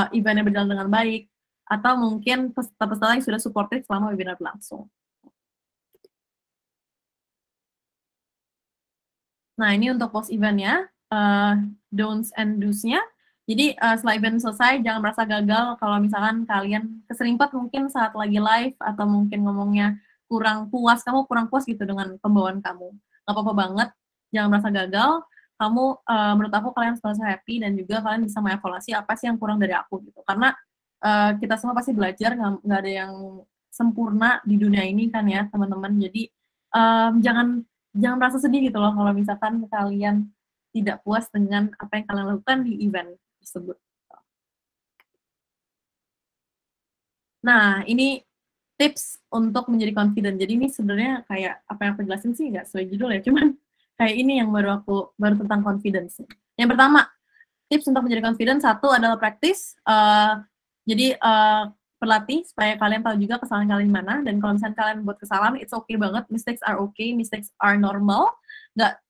eventnya berjalan dengan baik, atau mungkin peserta-peserta yang sudah supportive selama webinar berlangsung. Nah, ini untuk post eventnya, don'ts and do's-nya. Jadi setelah event selesai, jangan merasa gagal kalau misalkan kalian keserimpet mungkin saat lagi live, atau mungkin ngomongnya kamu kurang puas gitu dengan pembawaan kamu. Gak apa-apa banget, jangan merasa gagal. Kamu, menurut aku kalian harus merasa happy, dan juga kalian bisa mengevaluasi apa sih yang kurang dari aku gitu. Karena kita semua pasti belajar, nggak ada yang sempurna di dunia ini kan ya teman-teman. Jadi jangan merasa sedih gitu loh kalau misalkan kalian tidak puas dengan apa yang kalian lakukan di event tersebut. Nah, ini tips untuk menjadi confident. Jadi ini sebenarnya kayak apa yang aku jelasin sih nggak sesuai judul ya, cuman kayak ini yang baru tentang confidence. Yang pertama, tips untuk menjadi confident, satu adalah practice. Jadi berlatih supaya kalian tahu juga kesalahan kalian mana, dan kalau misalnya kalian buat kesalahan, it's okay banget, mistakes are okay, mistakes are normal. Nggak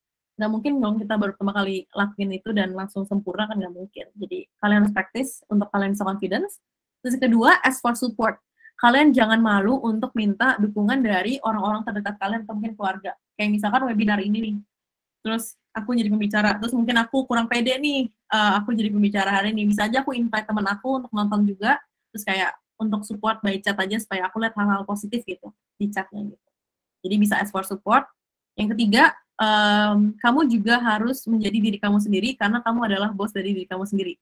mungkin dong kita baru pertama kali lakuin itu dan langsung sempurna, kan nggak mungkin. Jadi kalian harus practice untuk kalian bisa confidence. Terus kedua, ask for support. Kalian jangan malu untuk minta dukungan dari orang-orang terdekat kalian atau mungkin keluarga. Kayak misalkan webinar ini nih, terus aku jadi pembicara, terus mungkin aku kurang pede nih, aku jadi pembicara hari ini, bisa aja aku invite teman aku untuk nonton juga, terus kayak untuk support by chat aja supaya aku lihat hal-hal positif gitu di chatnya gitu. Jadi bisa ask for support. Yang ketiga, kamu juga harus menjadi diri kamu sendiri, karena kamu adalah bos dari diri kamu sendiri.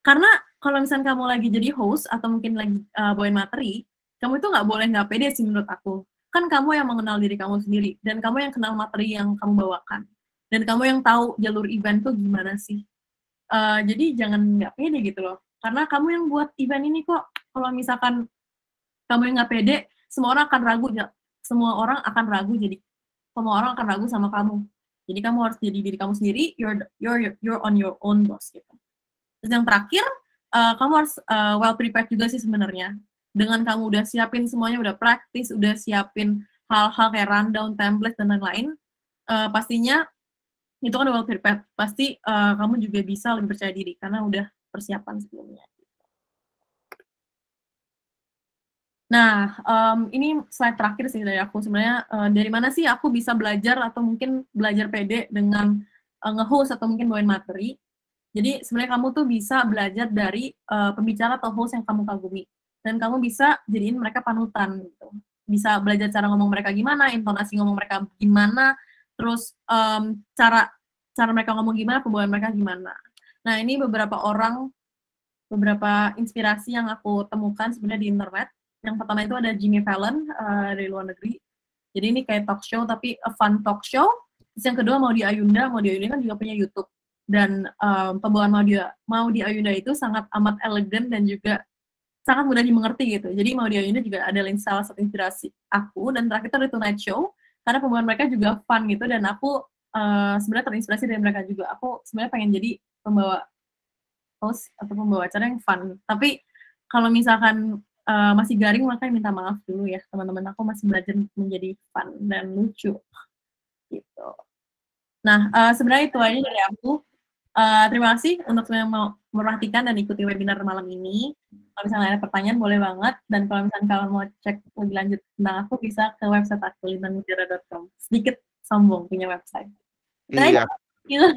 Karena kalau misalnya kamu lagi jadi host atau mungkin lagi bawain materi, kamu itu nggak boleh nggak pede sih menurut aku. Kan kamu yang mengenal diri kamu sendiri, dan kamu yang kenal materi yang kamu bawakan, dan kamu yang tahu jalur event tuh gimana sih. Jadi jangan nggak pede gitu loh, karena kamu yang buat event ini kok. Kalau misalkan kamu yang nggak pede, semua orang akan ragu, semua orang akan ragu sama kamu. Jadi kamu harus jadi diri kamu sendiri, you're on your own boss gitu. Terus yang terakhir, kamu harus well prepared juga sih sebenarnya. Dengan kamu udah siapin semuanya, udah praktis, udah siapin hal-hal kayak rundown, template, dan lain-lain, pastinya itu kan well prepared. Pasti kamu juga bisa lebih percaya diri, karena udah persiapan sebelumnya. Nah, ini slide terakhir sih dari aku. Sebenarnya dari mana sih aku bisa belajar atau mungkin belajar pede dengan nge-host atau mungkin bawain materi. Jadi sebenarnya kamu tuh bisa belajar dari pembicara atau host yang kamu kagumi. Dan kamu bisa jadiin mereka panutan gitu. Bisa belajar cara ngomong mereka gimana, intonasi ngomong mereka gimana, terus cara mereka ngomong gimana, pembawaan mereka gimana. Nah, ini beberapa inspirasi yang aku temukan sebenarnya di internet. Yang pertama itu ada Jimmy Fallon dari luar negeri. Jadi ini kayak talk show, tapi a fun talk show. Terus yang kedua Maudy Ayunda kan juga punya YouTube. Dan pembawaan Maudy Ayunda itu sangat amat elegan dan juga sangat mudah dimengerti gitu. Jadi Maudy Ayunda juga adalah salah satu inspirasi aku. Dan terakhir itu ada Tonight Show, karena pembawaan mereka juga fun gitu, dan aku sebenarnya terinspirasi dari mereka juga. Aku sebenarnya pengen jadi pembawa host atau pembawa acara yang fun. Tapi kalau misalkan masih garing, makanya minta maaf dulu ya teman-teman. Aku masih belajar menjadi fun dan lucu gitu. Nah, sebenarnya itu aja dari aku. Terima kasih untuk yang mau memperhatikan dan ikuti webinar malam ini. Kalau misalnya ada pertanyaan boleh banget, dan kalau misalnya kalian mau cek lebih lanjut tentang aku bisa ke website aku lintanmutiara.com. Sedikit sombong punya website. Itu aja. Iya, Gitu.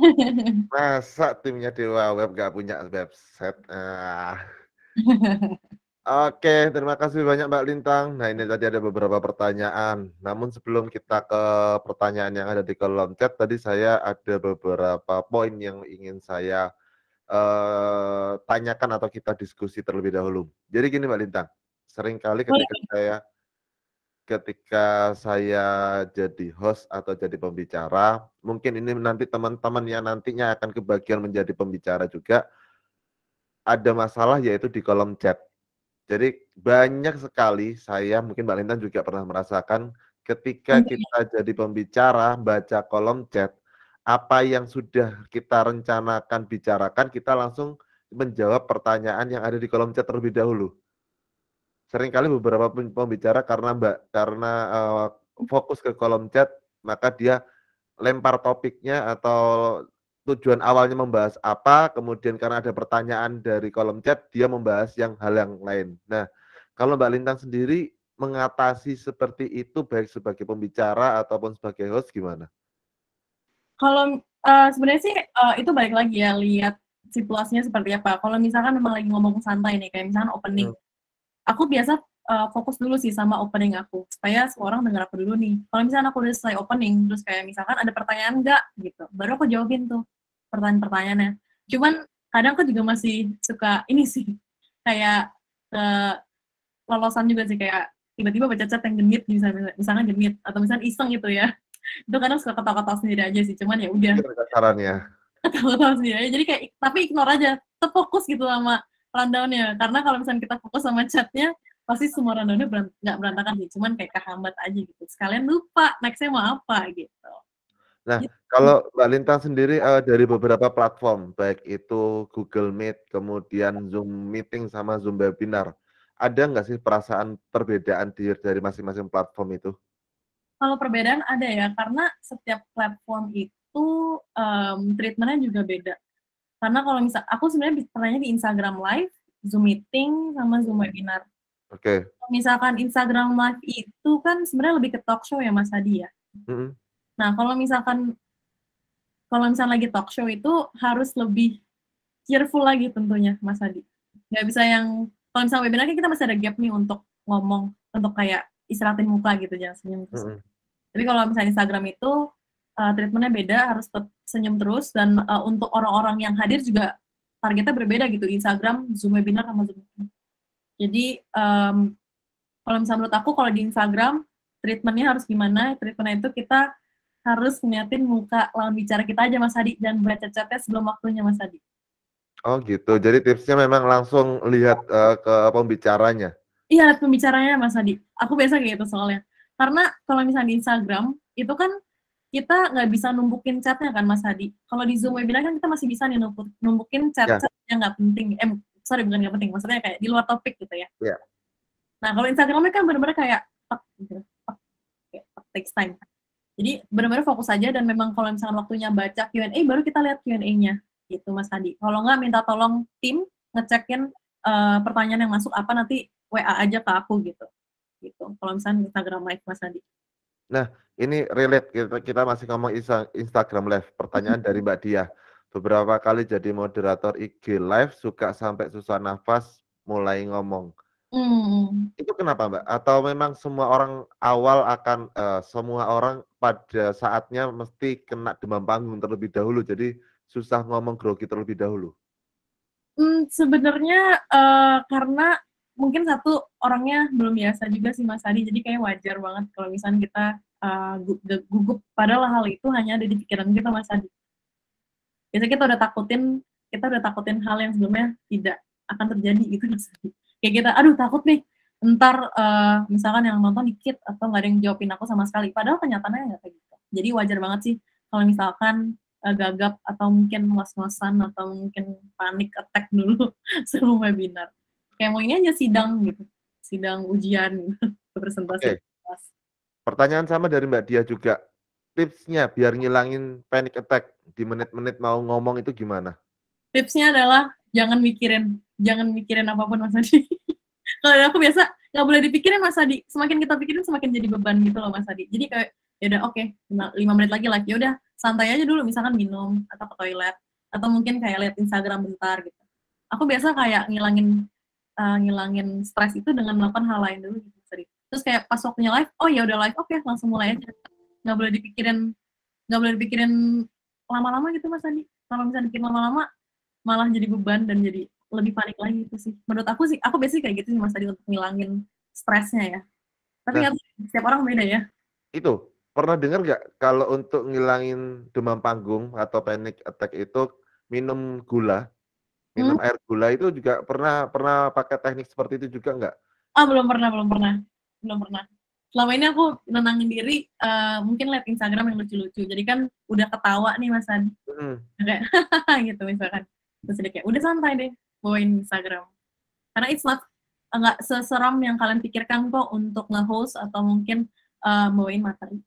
masa timnya Dewa Web nggak punya website? Oke, terima kasih banyak Mbak Lintang. Nah, ini tadi ada beberapa pertanyaan. Namun sebelum kita ke pertanyaan yang ada di kolom chat, tadi saya ada beberapa poin yang ingin saya tanyakan atau kita diskusi terlebih dahulu. Jadi gini Mbak Lintang, seringkali Boleh. ketika saya jadi host atau jadi pembicara, mungkin ini nanti teman-teman yang nantinya akan kebagian menjadi pembicara juga, ada masalah yaitu di kolom chat. Jadi banyak sekali saya, mungkin Mbak Lintan juga pernah merasakan ketika Tentunya. kita jadi pembicara, baca kolom chat, apa yang sudah kita rencanakan bicarakan, kita langsung menjawab pertanyaan yang ada di kolom chat terlebih dahulu. Seringkali beberapa pembicara karena fokus ke kolom chat, maka dia lempar topiknya atau tujuan awalnya membahas apa, kemudian karena ada pertanyaan dari kolom chat, dia membahas hal yang lain. Nah, kalau Mbak Lintang sendiri mengatasi seperti itu baik sebagai pembicara ataupun sebagai host gimana? Kalau sebenarnya sih itu balik lagi ya, lihat situasinya seperti apa. Kalau misalkan memang lagi ngomong santai nih, kayak misalkan opening, aku biasa fokus dulu sih sama opening aku, supaya semua orang dengar aku dulu nih. Kalau misalkan aku udah selesai opening, terus kayak misalkan ada pertanyaan nggak gitu, baru aku jawabin tuh pertanyaan-pertanyaannya. Cuman kadang aku juga masih suka ini sih, kayak lolosan juga sih, kayak tiba-tiba baca chat yang genit, misalnya genit, atau misalnya iseng gitu ya. Itu kadang suka ketawa-ketawa sendiri aja sih, cuman ya udah. Sarannya. Ketawa-ketawa sendiri aja, jadi kayak tapi ignore aja, tetap fokus gitu sama rundown-nya, karena kalau misalnya kita fokus sama chatnya pasti semua rundown-nya nggak berantakan sih, cuman kayak kehambat aja gitu, sekalian lupa next-nya mau apa gitu. Nah, Gitu. kalau Mbak Lintang sendiri dari beberapa platform, baik itu Google Meet, kemudian Zoom Meeting sama Zoom Webinar, ada nggak sih perasaan perbedaan dari masing-masing platform itu? Kalau perbedaan ada ya, karena setiap platform itu treatment-nya juga beda. Karena kalau misal aku sebenarnya pernahnya di Instagram Live, Zoom Meeting, sama Zoom Webinar. Oke. Kalau misalkan Instagram Live itu kan sebenarnya lebih ke talk show ya Mas Hadi ya. Nah, kalau misalnya lagi talk show itu harus lebih cheerful lagi tentunya Mas Hadi. Nggak bisa yang, kalau misalnya webinar kan kita masih ada gap nih untuk ngomong, untuk kayak istirahatin muka gitu, jangan senyum terus. Tapi kalau misalnya Instagram itu treatmentnya beda, harus tetap senyum terus, dan untuk orang-orang yang hadir juga targetnya berbeda gitu, Instagram, Zoom Webinar, sama Zoom. Jadi kalau misalnya menurut aku, kalau di Instagram treatmentnya harus gimana? Treatmentnya itu kita harus ngeliatin muka lawan bicara kita aja Mas Hadi, dan baca chatnya sebelum waktunya Mas Hadi. Oh gitu, jadi tipsnya memang langsung lihat ke pembicaranya? Iya, lihat pembicaranya Mas Hadi. Aku biasa kayak gitu soalnya. Karena kalau misalnya di Instagram, itu kan kita nggak bisa numbukin chatnya kan Mas Hadi. Kalau di Zoom Webinar kan kita masih bisa nih numbukin chat-chat yang nggak penting. Sorry, bukan nggak penting, maksudnya kayak di luar topik gitu ya. Iya. Nah, kalau Instagramnya kan benar-benar kayak takes time. Jadi benar-benar fokus aja, dan memang kalau misalnya waktunya baca Q&A, baru kita lihat Q&A-nya gitu Mas Hadi. Kalau nggak, minta tolong tim ngecekin pertanyaan yang masuk apa, nanti WA aja ke aku gitu. Kalau misalnya Instagram Live Mas Hadi. Nah, ini relate, kita masih ngomong Instagram Live. Pertanyaan dari Mbak Dia. Beberapa kali jadi moderator IG Live suka sampai susah nafas mulai ngomong. Itu kenapa Mbak? Atau memang semua orang semua orang pada saatnya mesti kena demam panggung terlebih dahulu, jadi susah ngomong grogi terlebih dahulu? Sebenarnya karena mungkin satu, orangnya belum biasa juga sih Mas Hadi, jadi kayak wajar banget kalau misalnya kita gugup, padahal hal itu hanya ada di pikiran kita Mas Hadi. Biasanya kita udah takutin hal yang sebelumnya tidak akan terjadi gitu Mas Hadi. Kayak kita, aduh takut nih, ntar misalkan yang nonton dikit atau nggak ada yang jawabin aku sama sekali, padahal kenyataannya nggak kayak gitu. Jadi wajar banget sih kalau misalkan gagap atau mungkin ngos-ngosan atau mungkin panik attack dulu sebelum webinar. Kayak mau ini aja sidang gitu, sidang ujian gitu, presentasi. Pertanyaan sama dari Mbak Dia juga. Tipsnya biar ngilangin panic attack di menit-menit mau ngomong itu gimana? Tipsnya adalah jangan mikirin jangan mikirin apapun Mas Adi. Kalau aku biasa nggak boleh dipikirin Mas Adi. Semakin kita pikirin semakin jadi beban gitu loh Mas Adi. Jadi kayak ya udah oke, 5 menit lagi ya udah santai aja dulu misalkan minum atau ke toilet atau mungkin kayak lihat Instagram bentar gitu. Aku biasa kayak ngilangin stres itu dengan melakukan hal lain dulu gitu Mas Adi. Terus kayak pas waktunya live, oh ya udah live, oke langsung mulai aja. Nggak boleh dipikirin lama-lama gitu Mas Adi. Kalau misalnya bikin lama-lama malah jadi beban dan jadi lebih panik lagi itu sih. Menurut aku sih, aku biasanya kayak gitu sih Mas Adi untuk ngilangin stresnya ya. Tapi Nah, kan setiap orang beda ya. itu pernah dengar nggak kalau untuk ngilangin demam panggung atau panic attack itu minum gula, minum air gula itu juga pernah pakai teknik seperti itu juga nggak? Belum pernah. Selama ini aku nenangin diri, mungkin liat Instagram yang lucu-lucu. Jadi kan udah ketawa nih Mas Adi. Kayak gitu misalkan. Terus dia kayak udah santai deh bawain Instagram. Karena it's not nggak seseram yang kalian pikirkan kok untuk nge-host atau mungkin bawain materi.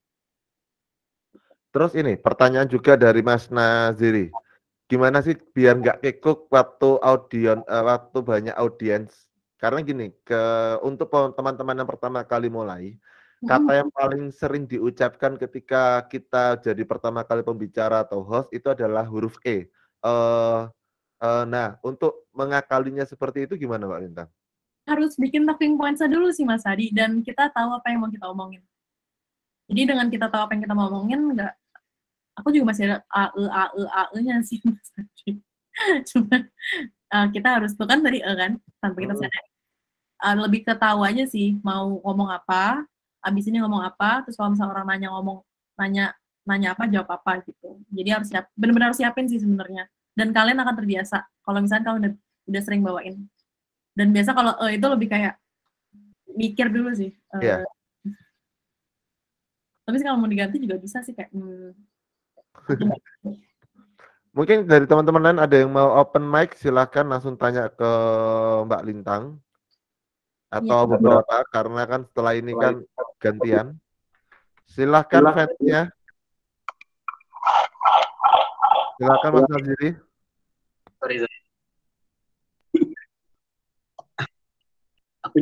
Terus ini pertanyaan juga dari Mas Naziri. Gimana sih biar nggak kikuk waktu banyak audiens? Karena gini, untuk teman-teman yang pertama kali mulai, kata yang paling sering diucapkan ketika kita jadi pertama kali pembicara atau host itu adalah huruf E. Nah, untuk mengakalinya seperti itu gimana Mbak Lintang? Harus bikin talking points-nya dulu sih Mas Adi, dan kita tahu apa yang mau kita omongin. Jadi dengan kita tahu apa yang kita mau omongin, aku juga masih ada AE-nya sih Mas Adi. Cuma kita harus tuh kan tadi kan, tanpa kita sadar. Lebih ke tahu aja sih mau ngomong apa, abis ini ngomong apa, terus kalau misalnya orang nanya apa, jawab apa gitu. Jadi harus benar-benar harus siapin sih sebenarnya. Dan kalian akan terbiasa kalau misalnya kalian udah sering bawain. Dan biasa kalau itu lebih kayak mikir dulu sih. Iya. Tapi kalau mau diganti juga bisa sih kayak Mungkin dari teman-teman lain ada yang mau open mic, silahkan langsung tanya ke Mbak Lintang atau beberapa, karena kan setelah ini kan gantian. Silahkan fansnya. Silahkan Mas Naziri. Sorry. Aku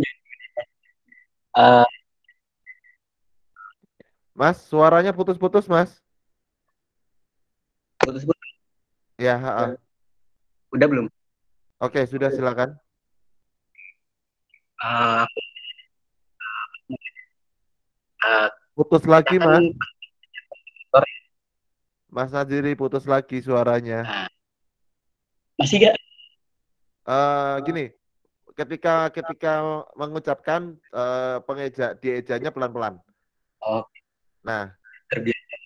Mas, suaranya putus-putus Mas. Putus-putus. Ya, Udah belum? Oke, sudah silakan. Putus lagi Mas. Mas Naziri putus lagi suaranya. Masih gak? Gini, ketika mengucapkan diejanya pelan-pelan. Oke. Nah, Terbiasa.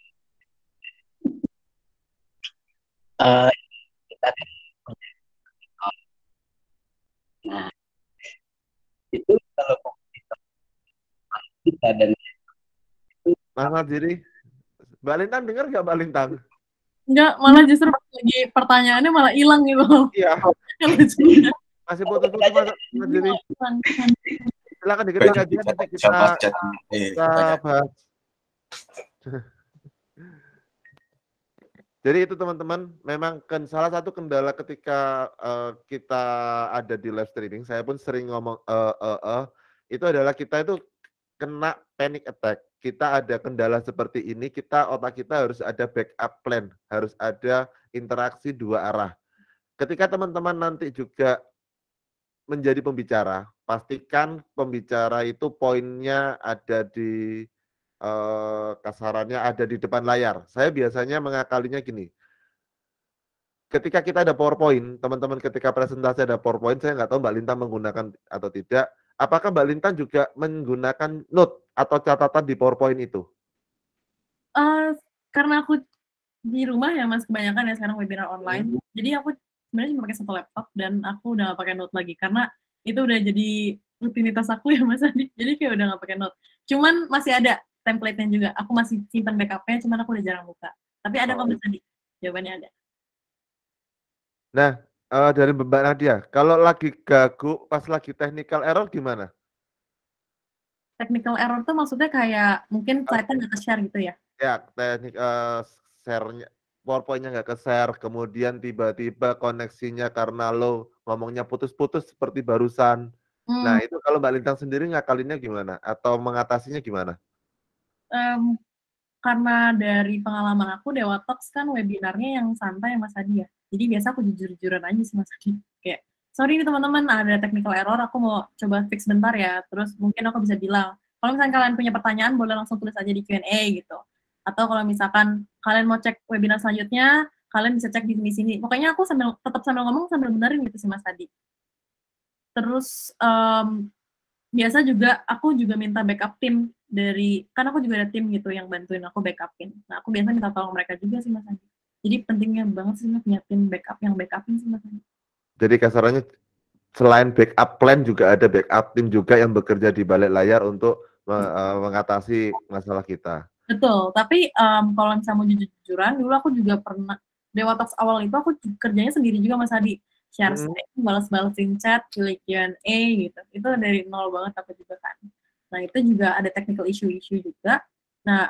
Nah, itu kalau kita dan Mas Naziri, Mbak Lintang dengar nggak Mbak Lintang? Enggak, malah justru lagi pertanyaannya malah hilang gitu. Iya. Masih putus-putus Mas Naziri. Silakan diketik aja nanti kita bahas. Jadi itu teman-teman, memang kan salah satu kendala ketika kita ada di live streaming, saya pun sering ngomong itu adalah kita itu kena panic attack. Kita ada kendala seperti ini, otak kita harus ada backup plan, harus ada interaksi dua arah. Ketika teman-teman nanti juga menjadi pembicara, pastikan pembicara itu poinnya ada di kasarannya ada di depan layar. Saya biasanya mengakalinya gini. Ketika kita ada PowerPoint, teman-teman ketika presentasi ada PowerPoint, saya nggak tahu Mbak Lintang menggunakan atau tidak. Apakah Mbak Lintang juga menggunakan note atau catatan di PowerPoint itu? Karena aku di rumah ya Mas, kebanyakan ya sekarang webinar online. Jadi aku sebenarnya cuma pakai satu laptop dan aku udah gak pakai note lagi karena itu udah jadi rutinitas aku ya Mas Adi. Jadi kayak udah gak pakai note. Cuman masih ada template-nya juga. Aku masih simpan backup-nya, cuman aku udah jarang buka. Tapi ada kok Mas Adi. Jawabannya ada. Nah, dari Mbak Nadia, kalau lagi gagu pas lagi technical error gimana? Technical error tuh maksudnya kayak mungkin slide-nya nggak ke-share gitu ya? Ya, teknik share-nya PowerPoint-nya nggak ke-share, kemudian tiba-tiba koneksinya karena lo ngomongnya putus-putus seperti barusan. Nah, itu kalau Mbak Lintang sendiri ngakalinnya gimana? Atau mengatasinya gimana? Karena dari pengalaman aku Dewa Talks kan webinarnya yang santai ya Mas Adi ya. Jadi biasa aku jujur-jujuran aja sih Mas Adi. Kayak, sorry nih teman-teman ada technical error, aku mau coba fix bentar ya. Terus mungkin aku bisa bilang, kalau misalnya kalian punya pertanyaan boleh langsung tulis aja di Q&A gitu. Atau kalau misalkan kalian mau cek webinar selanjutnya, kalian bisa cek di sini-sini. Pokoknya aku tetap sambil ngomong sambil benerin gitu sih Mas Adi. Terus biasa juga aku juga minta backup tim dari, kan aku juga ada tim gitu yang bantuin aku backupin. Nah aku biasa minta tolong mereka juga sih Mas Adi. Jadi pentingnya banget sih punya tim backup yang backupin sih Mas Adi. Jadi kasarannya selain backup plan juga ada backup tim juga yang bekerja di balik layar untuk mengatasi masalah kita. Betul, tapi kalau misalnya mau jujur-jujuran, dulu aku juga pernah, Dewa Talks awal itu aku kerjanya sendiri juga Mas Adi. Share screen, balas-balasin chat, pilih Q&A gitu. Itu dari nol banget aku juga kan. Nah itu juga ada technical issue juga. Nah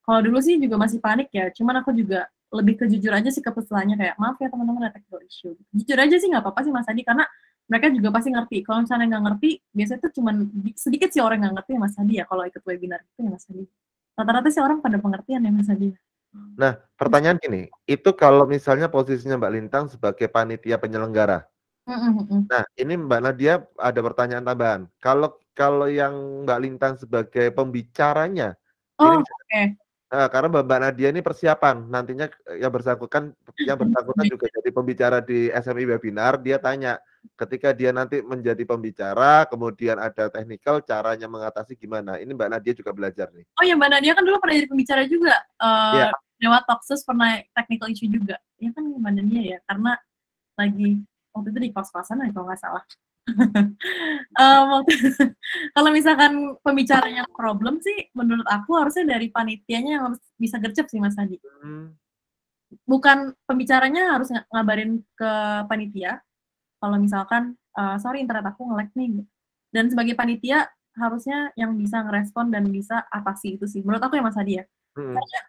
kalau dulu sih juga masih panik ya, cuman aku juga lebih ke jujur aja sih ke pesannya kayak, maaf ya teman-teman ada technical issue. Jujur aja sih nggak apa-apa sih Mas Adi, karena mereka juga pasti ngerti. Kalau misalnya nggak ngerti, biasanya tuh cuman sedikit sih orang nggak ngerti ya Mas Adi ya, kalau ikut webinar itu ya Mas Adi. Rata-rata sih orang pada pengertian ya Mas Adi. Nah, pertanyaan gini, itu kalau misalnya posisinya Mbak Lintang sebagai panitia penyelenggara. Nah, ini Mbak Nadia ada pertanyaan tambahan. Kalau yang Mbak Lintang sebagai pembicaranya, ini Oke. karena Mbak Nadia ini persiapan nantinya yang bersangkutan juga jadi pembicara di SMI webinar, dia tanya ketika dia nanti menjadi pembicara, kemudian ada technical, caranya mengatasi gimana. Ini Mbak Nadia juga belajar nih. Oh ya Mbak Nadia kan dulu pernah jadi pembicara juga. Iya. Dewa Talks pernah technical issue juga. Ya kan Mbak Nadia ya, karena lagi waktu itu di kos-kosan ya kalau nggak salah. Kalau misalkan pembicaranya problem sih, menurut aku harusnya dari panitianya yang harus bisa gercep sih Mas Adi. Bukan pembicaranya harus ngabarin ke panitia, kalau misalkan, sorry internet aku nge-lag nih. Dan sebagai panitia, harusnya yang bisa ngerespon dan bisa atasi itu sih. Menurut aku ya Mas Adi ya. Karena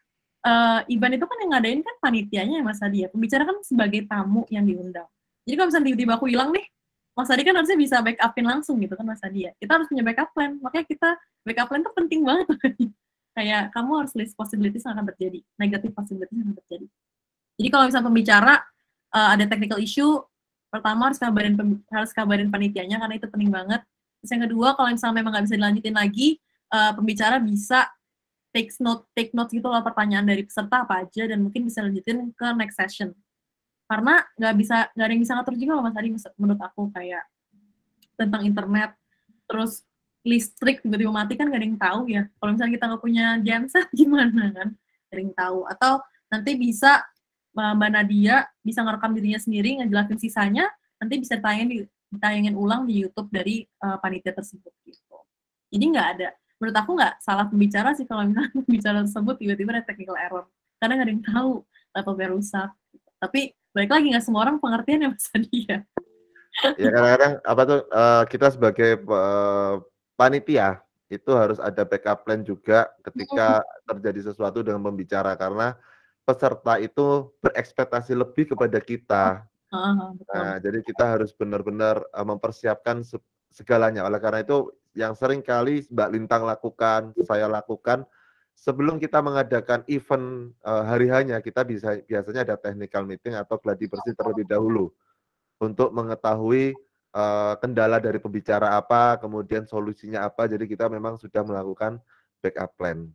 event itu kan yang ngadain kan panitianya ya Mas Adi ya. Pembicara kan sebagai tamu yang diundang. Jadi kalau misalnya tiba-tiba aku hilang nih, Mas Adi kan harusnya bisa backupin langsung gitu kan Mas Adi ya. Kita harus punya backup plan. Makanya kita backup plan itu penting banget. Kayak kamu harus list possibilities yang akan terjadi, negative possibilities yang akan terjadi. Jadi kalau misalnya pembicara ada technical issue, pertama harus kabarin panitianya karena itu penting banget. Terus yang kedua, kalau misalnya memang nggak bisa dilanjutin lagi, pembicara bisa take note gitu loh pertanyaan dari peserta apa aja dan mungkin bisa lanjutin ke next session. Karena nggak ada yang bisa ngatur juga loh Mas Adi menurut aku, kayak tentang internet, terus listrik tiba-tiba mati kan nggak ada yang tahu ya. Kalau misalnya kita nggak punya genset gimana kan? Nggak ada yang tahu. Atau nanti bisa Mbak Nadia bisa ngerekam dirinya sendiri, ngejelasin sisanya, nanti bisa ditayangin ulang di YouTube dari panitia tersebut gitu. Jadi nggak ada, menurut aku nggak salah pembicara sih kalau misalnya pembicara tersebut tiba-tiba ada technical error, karena nggak ada yang tahu laptopnya rusak. Tapi balik lagi nggak semua orang pengertian ya Mas Adi ya. Ya kadang-kadang kita sebagai panitia itu harus ada backup plan juga ketika terjadi sesuatu dengan pembicara karena peserta itu berekspektasi lebih kepada kita. Nah, jadi kita harus benar-benar mempersiapkan segalanya. Oleh karena itu yang sering kali Mbak Lintang lakukan, saya lakukan, sebelum kita mengadakan event hari hanya, kita biasanya ada technical meeting atau gladi bersih terlebih dahulu untuk mengetahui kendala dari pembicara apa, kemudian solusinya apa. Jadi kita memang sudah melakukan backup plan.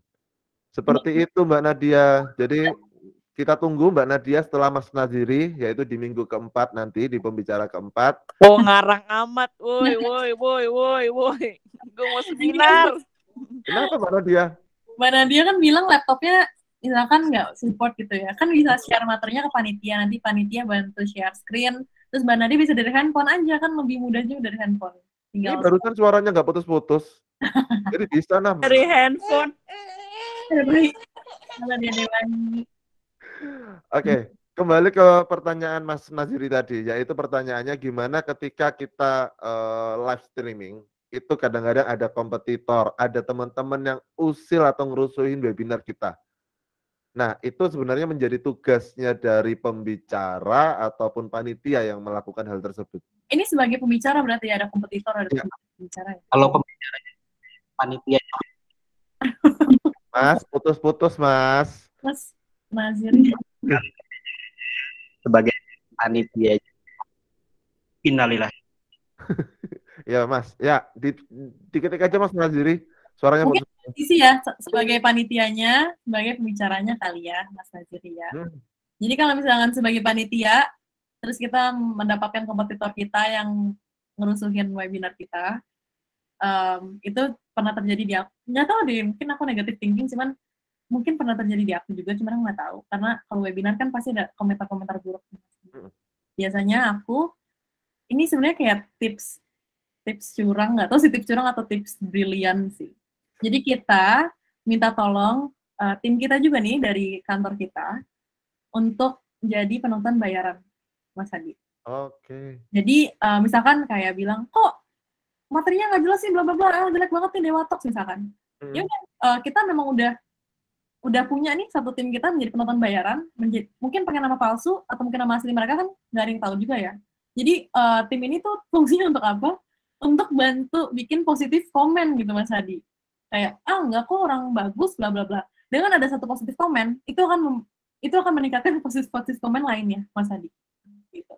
Seperti itu Mbak Nadia. Jadi kita tunggu Mbak Nadia setelah Mas Naziri, yaitu di minggu keempat nanti, di pembicara keempat. Oh ngarang amat, woi. Gue mau seminar. Kenapa Mbak Nadia? Mbak Nadia kan bilang laptopnya misalkan nggak support gitu ya, kan bisa share materinya ke panitia, nanti panitia bantu share screen, terus Mbak Nadia bisa dari handphone aja, kan lebih mudah juga dari handphone. Ini barusan suaranya nggak putus-putus. Jadi bisa nah. Dari handphone. Oke, kembali ke pertanyaan Mas Naziri tadi, yaitu pertanyaannya gimana ketika kita live streaming, itu kadang-kadang ada kompetitor, ada teman-teman yang usil atau ngerusuhin webinar kita. Nah, itu sebenarnya menjadi tugasnya dari pembicara ataupun panitia yang melakukan hal tersebut. Ini sebagai pembicara berarti ada kompetitor, ada Ya. pembicara ya? Kalau panitia Mas, putus-putus, Mas. Mas Naziri. sebagai panitia innalillahi. Ya, Mas. Ya, diketik aja Mas Naziri. Suaranya Mungkin putus. isi ya, sebagai panitianya, sebagai pembicaranya kali ya, Mas Naziri ya. Jadi kalau misalkan sebagai panitia, terus kita mendapatkan kompetitor kita yang ngerusuhin webinar kita, itu pernah terjadi di aku. Nggak tahu deh, mungkin aku negatif thinking, cuman mungkin pernah terjadi di aku juga, cuman aku nggak tahu. Karena kalau webinar kan pasti ada komentar-komentar buruk. Biasanya aku, ini sebenarnya kayak tips curang, nggak tahu sih tips curang atau tips brilian sih. Jadi kita minta tolong tim kita juga nih dari kantor kita untuk jadi penonton bayaran, Mas Hadi. Oke. Jadi misalkan kayak bilang, kok materinya nggak jelas sih, bla bla bla, jelek banget nih Dewa Talks misalkan. Ya udah, kita memang udah punya nih satu tim kita menjadi penonton bayaran, mungkin pakai nama palsu atau mungkin nama asli mereka kan nggak ada yang tahu juga ya. Jadi tim ini tuh fungsinya untuk apa? Untuk bantu bikin positif komen gitu Mas Hadi. Kayak enggak kok orang bagus bla bla bla. Dengan ada satu positif komen, itu akan meningkatkan positif komen lainnya Mas Hadi. Gitu.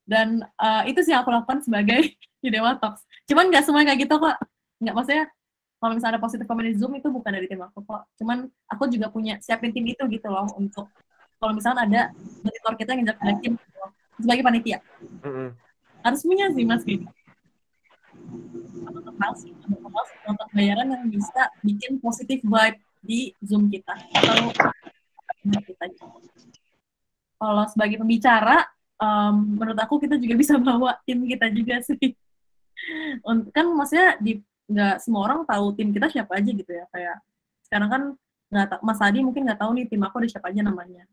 Dan itu sih yang aku lakukan sebagai di Dewa Talks. Cuman nggak semua kayak gitu kok. Nggak, maksudnya kalau misalnya ada positif komen di Zoom itu bukan dari tim aku kok. Cuman aku juga punya siapin tim itu gitu loh untuk kalau misalnya ada monitor kita yang jelek-jelekin gitu loh, sebagai panitia. Harus punya sih Mas gitu. Nonton bayaran yang bisa bikin positif vibe di Zoom kita atau kita. Kalau sebagai pembicara, menurut aku kita juga bisa bawa tim kita juga sih. Kan maksudnya nggak semua orang tahu tim kita siapa aja gitu ya. Kayak sekarang kan Mas Adi mungkin nggak tahu nih tim aku ada siapa aja namanya.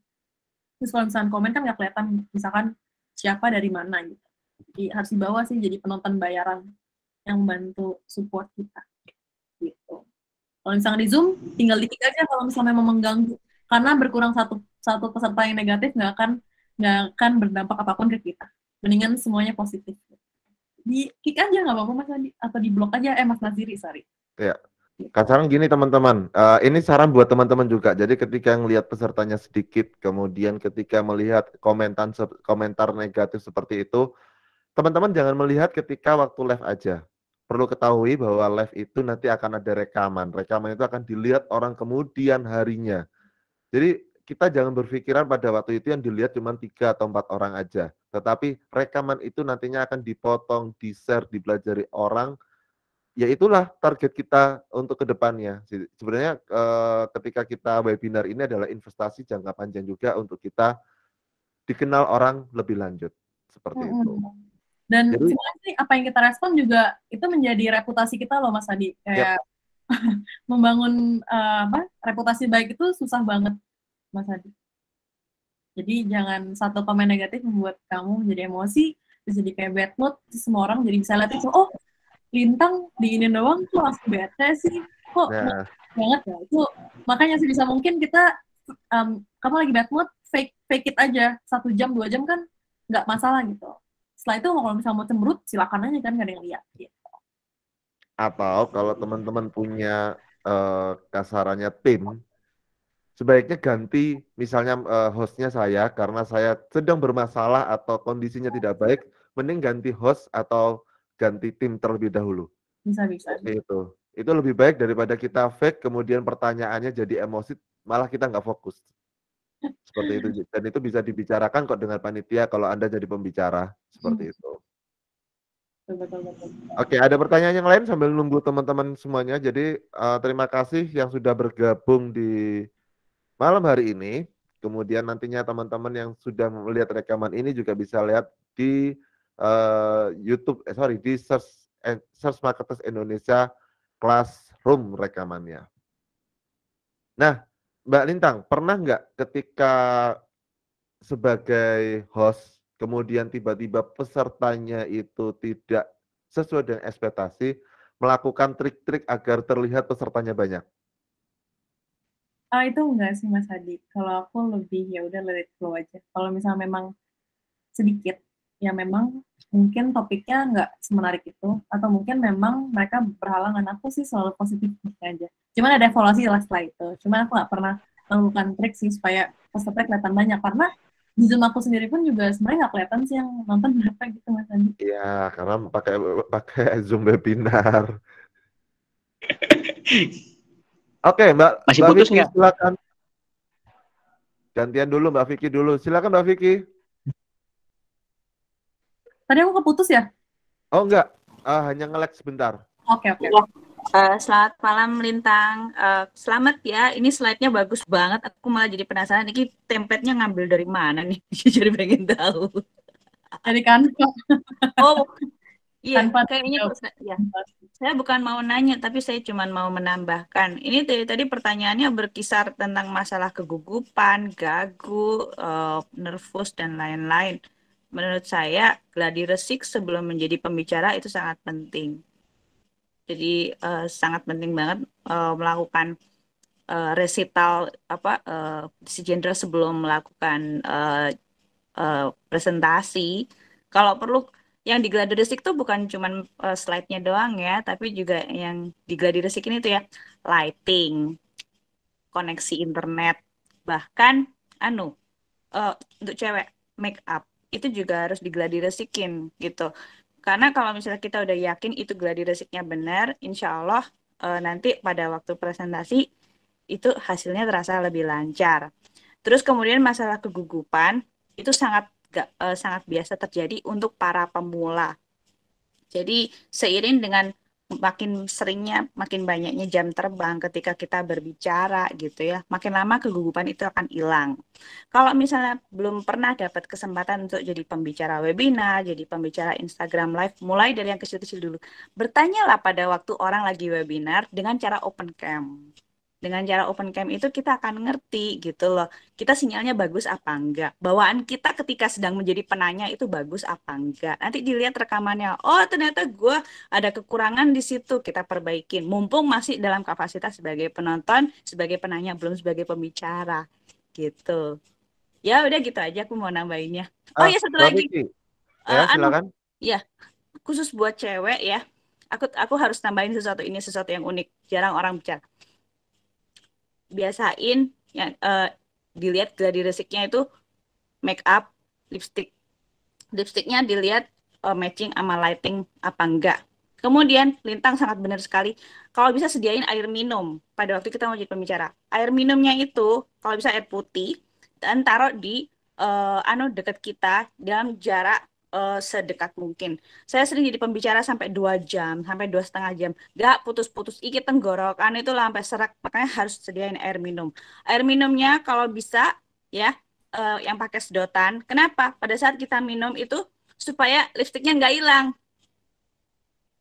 Terus kalau misalkan komen kan nggak kelihatan misalkan siapa dari mana gitu. Jadi harus dibawa sih jadi penonton bayaran yang membantu support kita gitu. Kalau misalnya di Zoom tinggal diklik aja kalau misalnya memang mengganggu, karena berkurang satu peserta yang negatif nggak akan berdampak apapun ke kita. Mendingan semuanya positif. Di kick aja nggak apa-apa Mas Adi, atau di blok aja Mas Naziri, sorry. Ya. Sekarang gini teman-teman, ini saran buat teman-teman juga. Jadi ketika ngelihat pesertanya sedikit, kemudian ketika melihat komentar negatif seperti itu, teman-teman jangan melihat ketika waktu live aja. Perlu ketahui bahwa live itu nanti akan ada rekaman. Rekaman itu akan dilihat orang kemudian harinya. Jadi kita jangan berpikiran pada waktu itu yang dilihat cuma 3 atau 4 orang aja. Tetapi rekaman itu nantinya akan dipotong, di-share, dipelajari orang. Ya itulah target kita untuk kedepannya. Sebenarnya ketika kita webinar ini adalah investasi jangka panjang juga untuk kita dikenal orang lebih lanjut. Seperti itu. Dan sebenarnya sih apa yang kita respon juga itu menjadi reputasi kita loh Mas Adi. Kayak membangun reputasi baik itu susah banget Mas Adi. Jadi jangan satu komen negatif membuat kamu menjadi emosi, terus jadi kayak bad mood, terus semua orang jadi bisa lihat itu, oh Lintang diinin doang kok langsung bete sih, kok banget ya. Itu makanya sih bisa mungkin kita kamu lagi bad mood, fake it aja 1 jam 2 jam kan nggak masalah gitu. Setelah itu kalau misalnya mau cemberut silakan aja kan, gak ada yang lihat gitu. Atau kalau teman-teman punya kasarannya tim, sebaiknya ganti misalnya hostnya saya karena saya sedang bermasalah atau kondisinya tidak baik, mending ganti host atau ganti tim terlebih dahulu. Bisa. Itu lebih baik daripada kita fake kemudian pertanyaannya jadi emosi malah kita nggak fokus. Seperti itu. Dan itu bisa dibicarakan kok dengan panitia kalau Anda jadi pembicara seperti itu. Betul. Oke, ada pertanyaan yang lain sambil nunggu teman-teman semuanya. Jadi terima kasih yang sudah bergabung di malam hari ini. Kemudian nantinya teman-teman yang sudah melihat rekaman ini juga bisa lihat di YouTube, di Search Marketers Indonesia Classroom rekamannya. Nah, Mbak Lintang, pernah nggak ketika sebagai host, kemudian tiba-tiba pesertanya itu tidak sesuai dengan ekspektasi, melakukan trik-trik agar terlihat pesertanya banyak? Itu enggak sih Mas Hadi. Kalau aku lebih ya udah let it flow aja. Kalau misalnya memang sedikit, ya memang mungkin topiknya nggak semenarik itu, atau mungkin memang mereka berhalangan. Aku sih selalu positif aja. Cuman ada evaluasi lah setelah itu. Cuman aku nggak pernah melakukan trik sih supaya peserta kelihatan banyak, karena di Zoom aku sendiri pun juga sebenarnya nggak kelihatan sih yang nonton berapa gitu Mas Andi. Iya, karena pakai pakai Zoom webinar. Oke, Masih Mbak putus Vicky nggak? silakan. Gantian dulu Mbak Vicky dulu. Silakan Mbak Vicky. Tadi aku keputus ya? Oh enggak, hanya nge-lag sebentar. Oke. Selamat malam Lintang. Selamat ya. Ini slide-nya bagus banget. Aku malah jadi penasaran. Ini template-nya ngambil dari mana nih? Jadi pengen tahu. Jadi kan Oh, iya. Tanpa Kayaknya ya. Saya bukan mau nanya, tapi saya cuma mau menambahkan. Ini tadi pertanyaannya berkisar tentang masalah kegugupan, gagu, nervous, dan lain-lain. Menurut saya, gladi resik sebelum menjadi pembicara itu sangat penting. Jadi sangat penting banget melakukan resital si jenderal sebelum melakukan presentasi. Kalau perlu yang di gladi resik tuh bukan cuman slide-nya doang ya, tapi juga yang di gladi resik ini tuh ya lighting, koneksi internet, bahkan untuk cewek make up itu juga harus digladi resikin gitu. Karena kalau misalnya kita udah yakin itu gladi resiknya benar, insya Allah nanti pada waktu presentasi itu hasilnya terasa lebih lancar. Terus kemudian masalah kegugupan itu sangat biasa terjadi untuk para pemula. Jadi seiring dengan makin seringnya, makin banyaknya jam terbang ketika kita berbicara gitu ya, makin lama kegugupan itu akan hilang. Kalau misalnya belum pernah dapat kesempatan untuk jadi pembicara webinar, jadi pembicara Instagram Live, mulai dari yang kecil-kecil dulu. Bertanyalah pada waktu orang lagi webinar dengan cara open cam. Dengan cara open cam itu kita akan ngerti gitu loh. Kita sinyalnya bagus apa enggak. Bawaan kita ketika sedang menjadi penanya itu bagus apa enggak. Nanti dilihat rekamannya. Oh ternyata gue ada kekurangan di situ. Kita perbaikin. Mumpung masih dalam kapasitas sebagai penonton, sebagai penanya, belum sebagai pembicara. Gitu. Ya udah gitu aja aku mau nambahinnya. Oh ya satu Mbak lagi. Vicky. Ya, silakan. Ya, khusus buat cewek ya. Aku harus tambahin sesuatu yang unik. Jarang orang bicara. Biasain ya, dilihat gladi resiknya itu make up, lipstiknya dilihat matching sama lighting apa enggak. Kemudian Lintang sangat benar sekali, kalau bisa sediain air minum pada waktu kita mau jadi pembicara. Air minumnya itu kalau bisa air putih dan taruh di dekat kita dalam jarak sedekat mungkin. Saya sering jadi pembicara sampai 2 jam, sampai 2,5 jam. Gak putus-putus, iki tenggorokan itu sampai serak. Makanya harus sediain air minum. Air minumnya kalau bisa ya yang pakai sedotan. Kenapa? Pada saat kita minum itu supaya lipstiknya nggak hilang.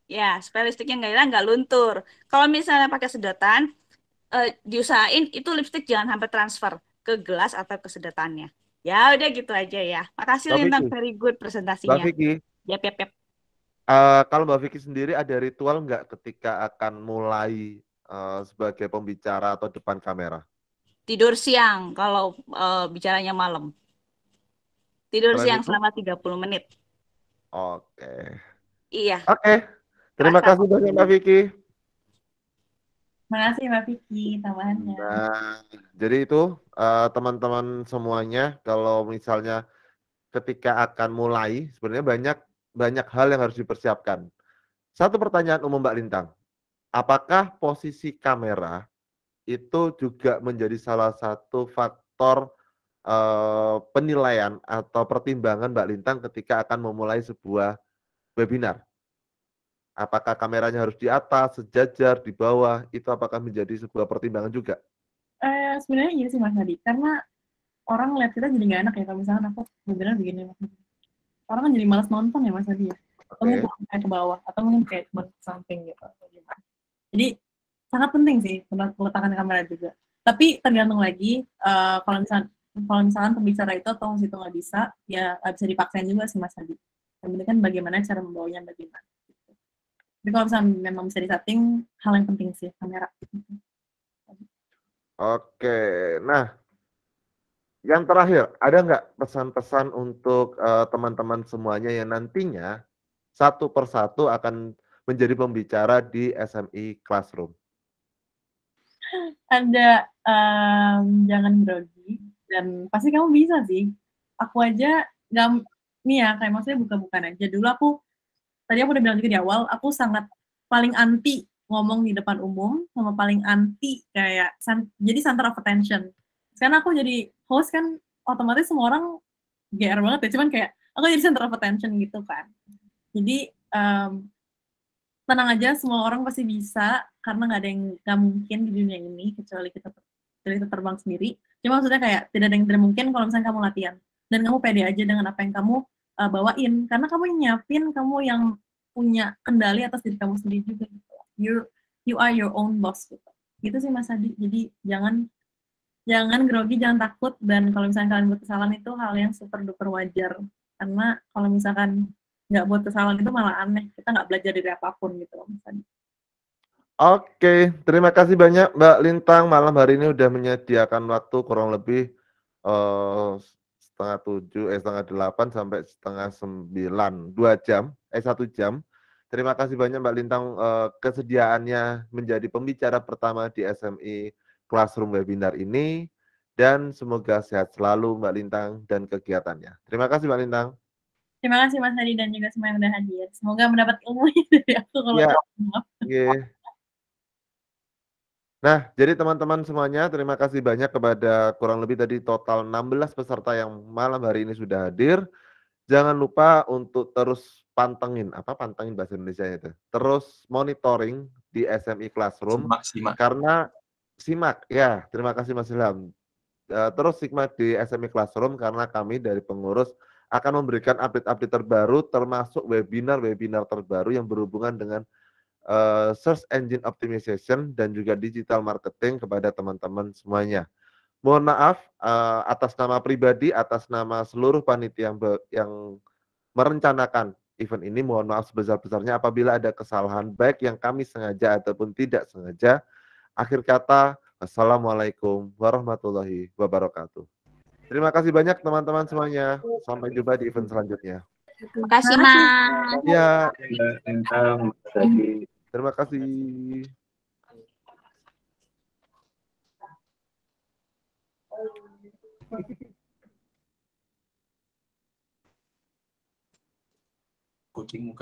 Ya, supaya lipstiknya nggak hilang, nggak luntur. Kalau misalnya pakai sedotan, diusahain itu lipstik jangan sampai transfer ke gelas atau ke sedotannya. Ya udah gitu aja ya. Makasih Mbak Lintang, Vicky. very good Mbak presentasinya. Vicky, Yap. kalau Mbak Vicky sendiri ada ritual nggak ketika akan mulai sebagai pembicara atau depan kamera? Tidur siang kalau bicaranya malam. Tidur Selain siang itu? selama 30 menit. Oke. Iya. Oke. Terima Rasa. kasih banyak Mbak Vicky. Makasih Mbak Vicky tambahannya. Nah, jadi itu teman-teman semuanya, kalau misalnya ketika akan mulai, sebenarnya banyak hal yang harus dipersiapkan. Satu pertanyaan umum Mbak Lintang, apakah posisi kamera itu juga menjadi salah satu faktor penilaian atau pertimbangan Mbak Lintang ketika akan memulai sebuah webinar? Apakah kameranya harus di atas, sejajar, di bawah, itu apakah menjadi sebuah pertimbangan juga? Sebenarnya iya sih Mas Hadi, karena orang lihat kita jadi nggak enak ya kalau misalkan aku webinar begini. Orang kan jadi malas nonton ya Mas Hadi ya. Atau mungkin kayak ke bawah, atau mungkin kayak cuma ke samping gitu. Jadi sangat penting sih peletakan kamera juga. Tapi tergantung lagi kalau misalkan pembicara itu atau host itu nggak bisa, ya nggak bisa dipaksain juga sih Mas Hadi. Yang penting kan bagaimana cara membawanya bagaimana. Jadi kalau misalnya memang bisa disetting, hal yang penting sih kamera. Oke, nah yang terakhir, ada nggak pesan-pesan untuk teman-teman semuanya yang nantinya satu persatu akan menjadi pembicara di SMI Classroom? Ada, jangan grogi dan pasti kamu bisa sih. Aku aja nih ya, kayak maksudnya buka-bukaan aja. Dulu tadi aku udah bilang juga di awal, aku sangat paling anti ngomong di depan umum, sama paling anti kayak jadi center of attention. Sekarang aku jadi host kan, otomatis semua orang GR banget ya, cuman kayak aku jadi center of attention gitu kan. Jadi, tenang aja, semua orang pasti bisa, karena nggak ada yang nggak mungkin di dunia ini, kecuali kita terbang sendiri. Cuma maksudnya kayak tidak ada yang tidak mungkin kalau misalnya kamu latihan. Dan kamu pede aja dengan apa yang kamu bawain. Karena kamu yang nyiapin, kamu yang punya kendali atas diri kamu sendiri juga gitu. You are your own boss gitu. Gitu sih Mas Adi. Jadi jangan grogi, jangan takut. Dan kalau misalnya kalian buat kesalahan itu hal yang super duper wajar. Karena kalau misalkan nggak buat kesalahan itu malah aneh. Kita nggak belajar dari apapun gitu loh Mas Adi. Oke, terima kasih banyak Mbak Lintang, malam hari ini udah menyediakan waktu kurang lebih setengah 8 sampai setengah 9, 2 jam, 1 jam. Terima kasih banyak Mbak Lintang kesediaannya menjadi pembicara pertama di SMI Classroom Webinar ini, dan semoga sehat selalu Mbak Lintang dan kegiatannya. Terima kasih Mbak Lintang. Terima kasih Mas Adi dan juga semua yang udah hadir. Semoga mendapat ilmu dari aku kalau Ya, maaf. Nah, jadi teman-teman semuanya, terima kasih banyak kepada kurang lebih tadi total 16 peserta yang malam hari ini sudah hadir. Jangan lupa untuk terus pantengin bahasa Indonesia itu. Terus monitoring di SMI Classroom Simak. karena simak ya, terima kasih Mas Ilham. Terus simak di SMI Classroom karena kami dari pengurus akan memberikan update-update terbaru termasuk webinar-webinar terbaru yang berhubungan dengan search engine optimization dan juga digital marketing kepada teman-teman semuanya. Mohon maaf atas nama pribadi, atas nama seluruh panitia yang merencanakan event ini, mohon maaf sebesar-besarnya apabila ada kesalahan baik yang kami sengaja ataupun tidak sengaja. Akhir kata, Assalamualaikum warahmatullahi wabarakatuh. Terima kasih banyak teman-teman semuanya. Sampai jumpa di event selanjutnya. Terima kasih, Mas. Ya, Tentang tadi terima kasih. kucing muka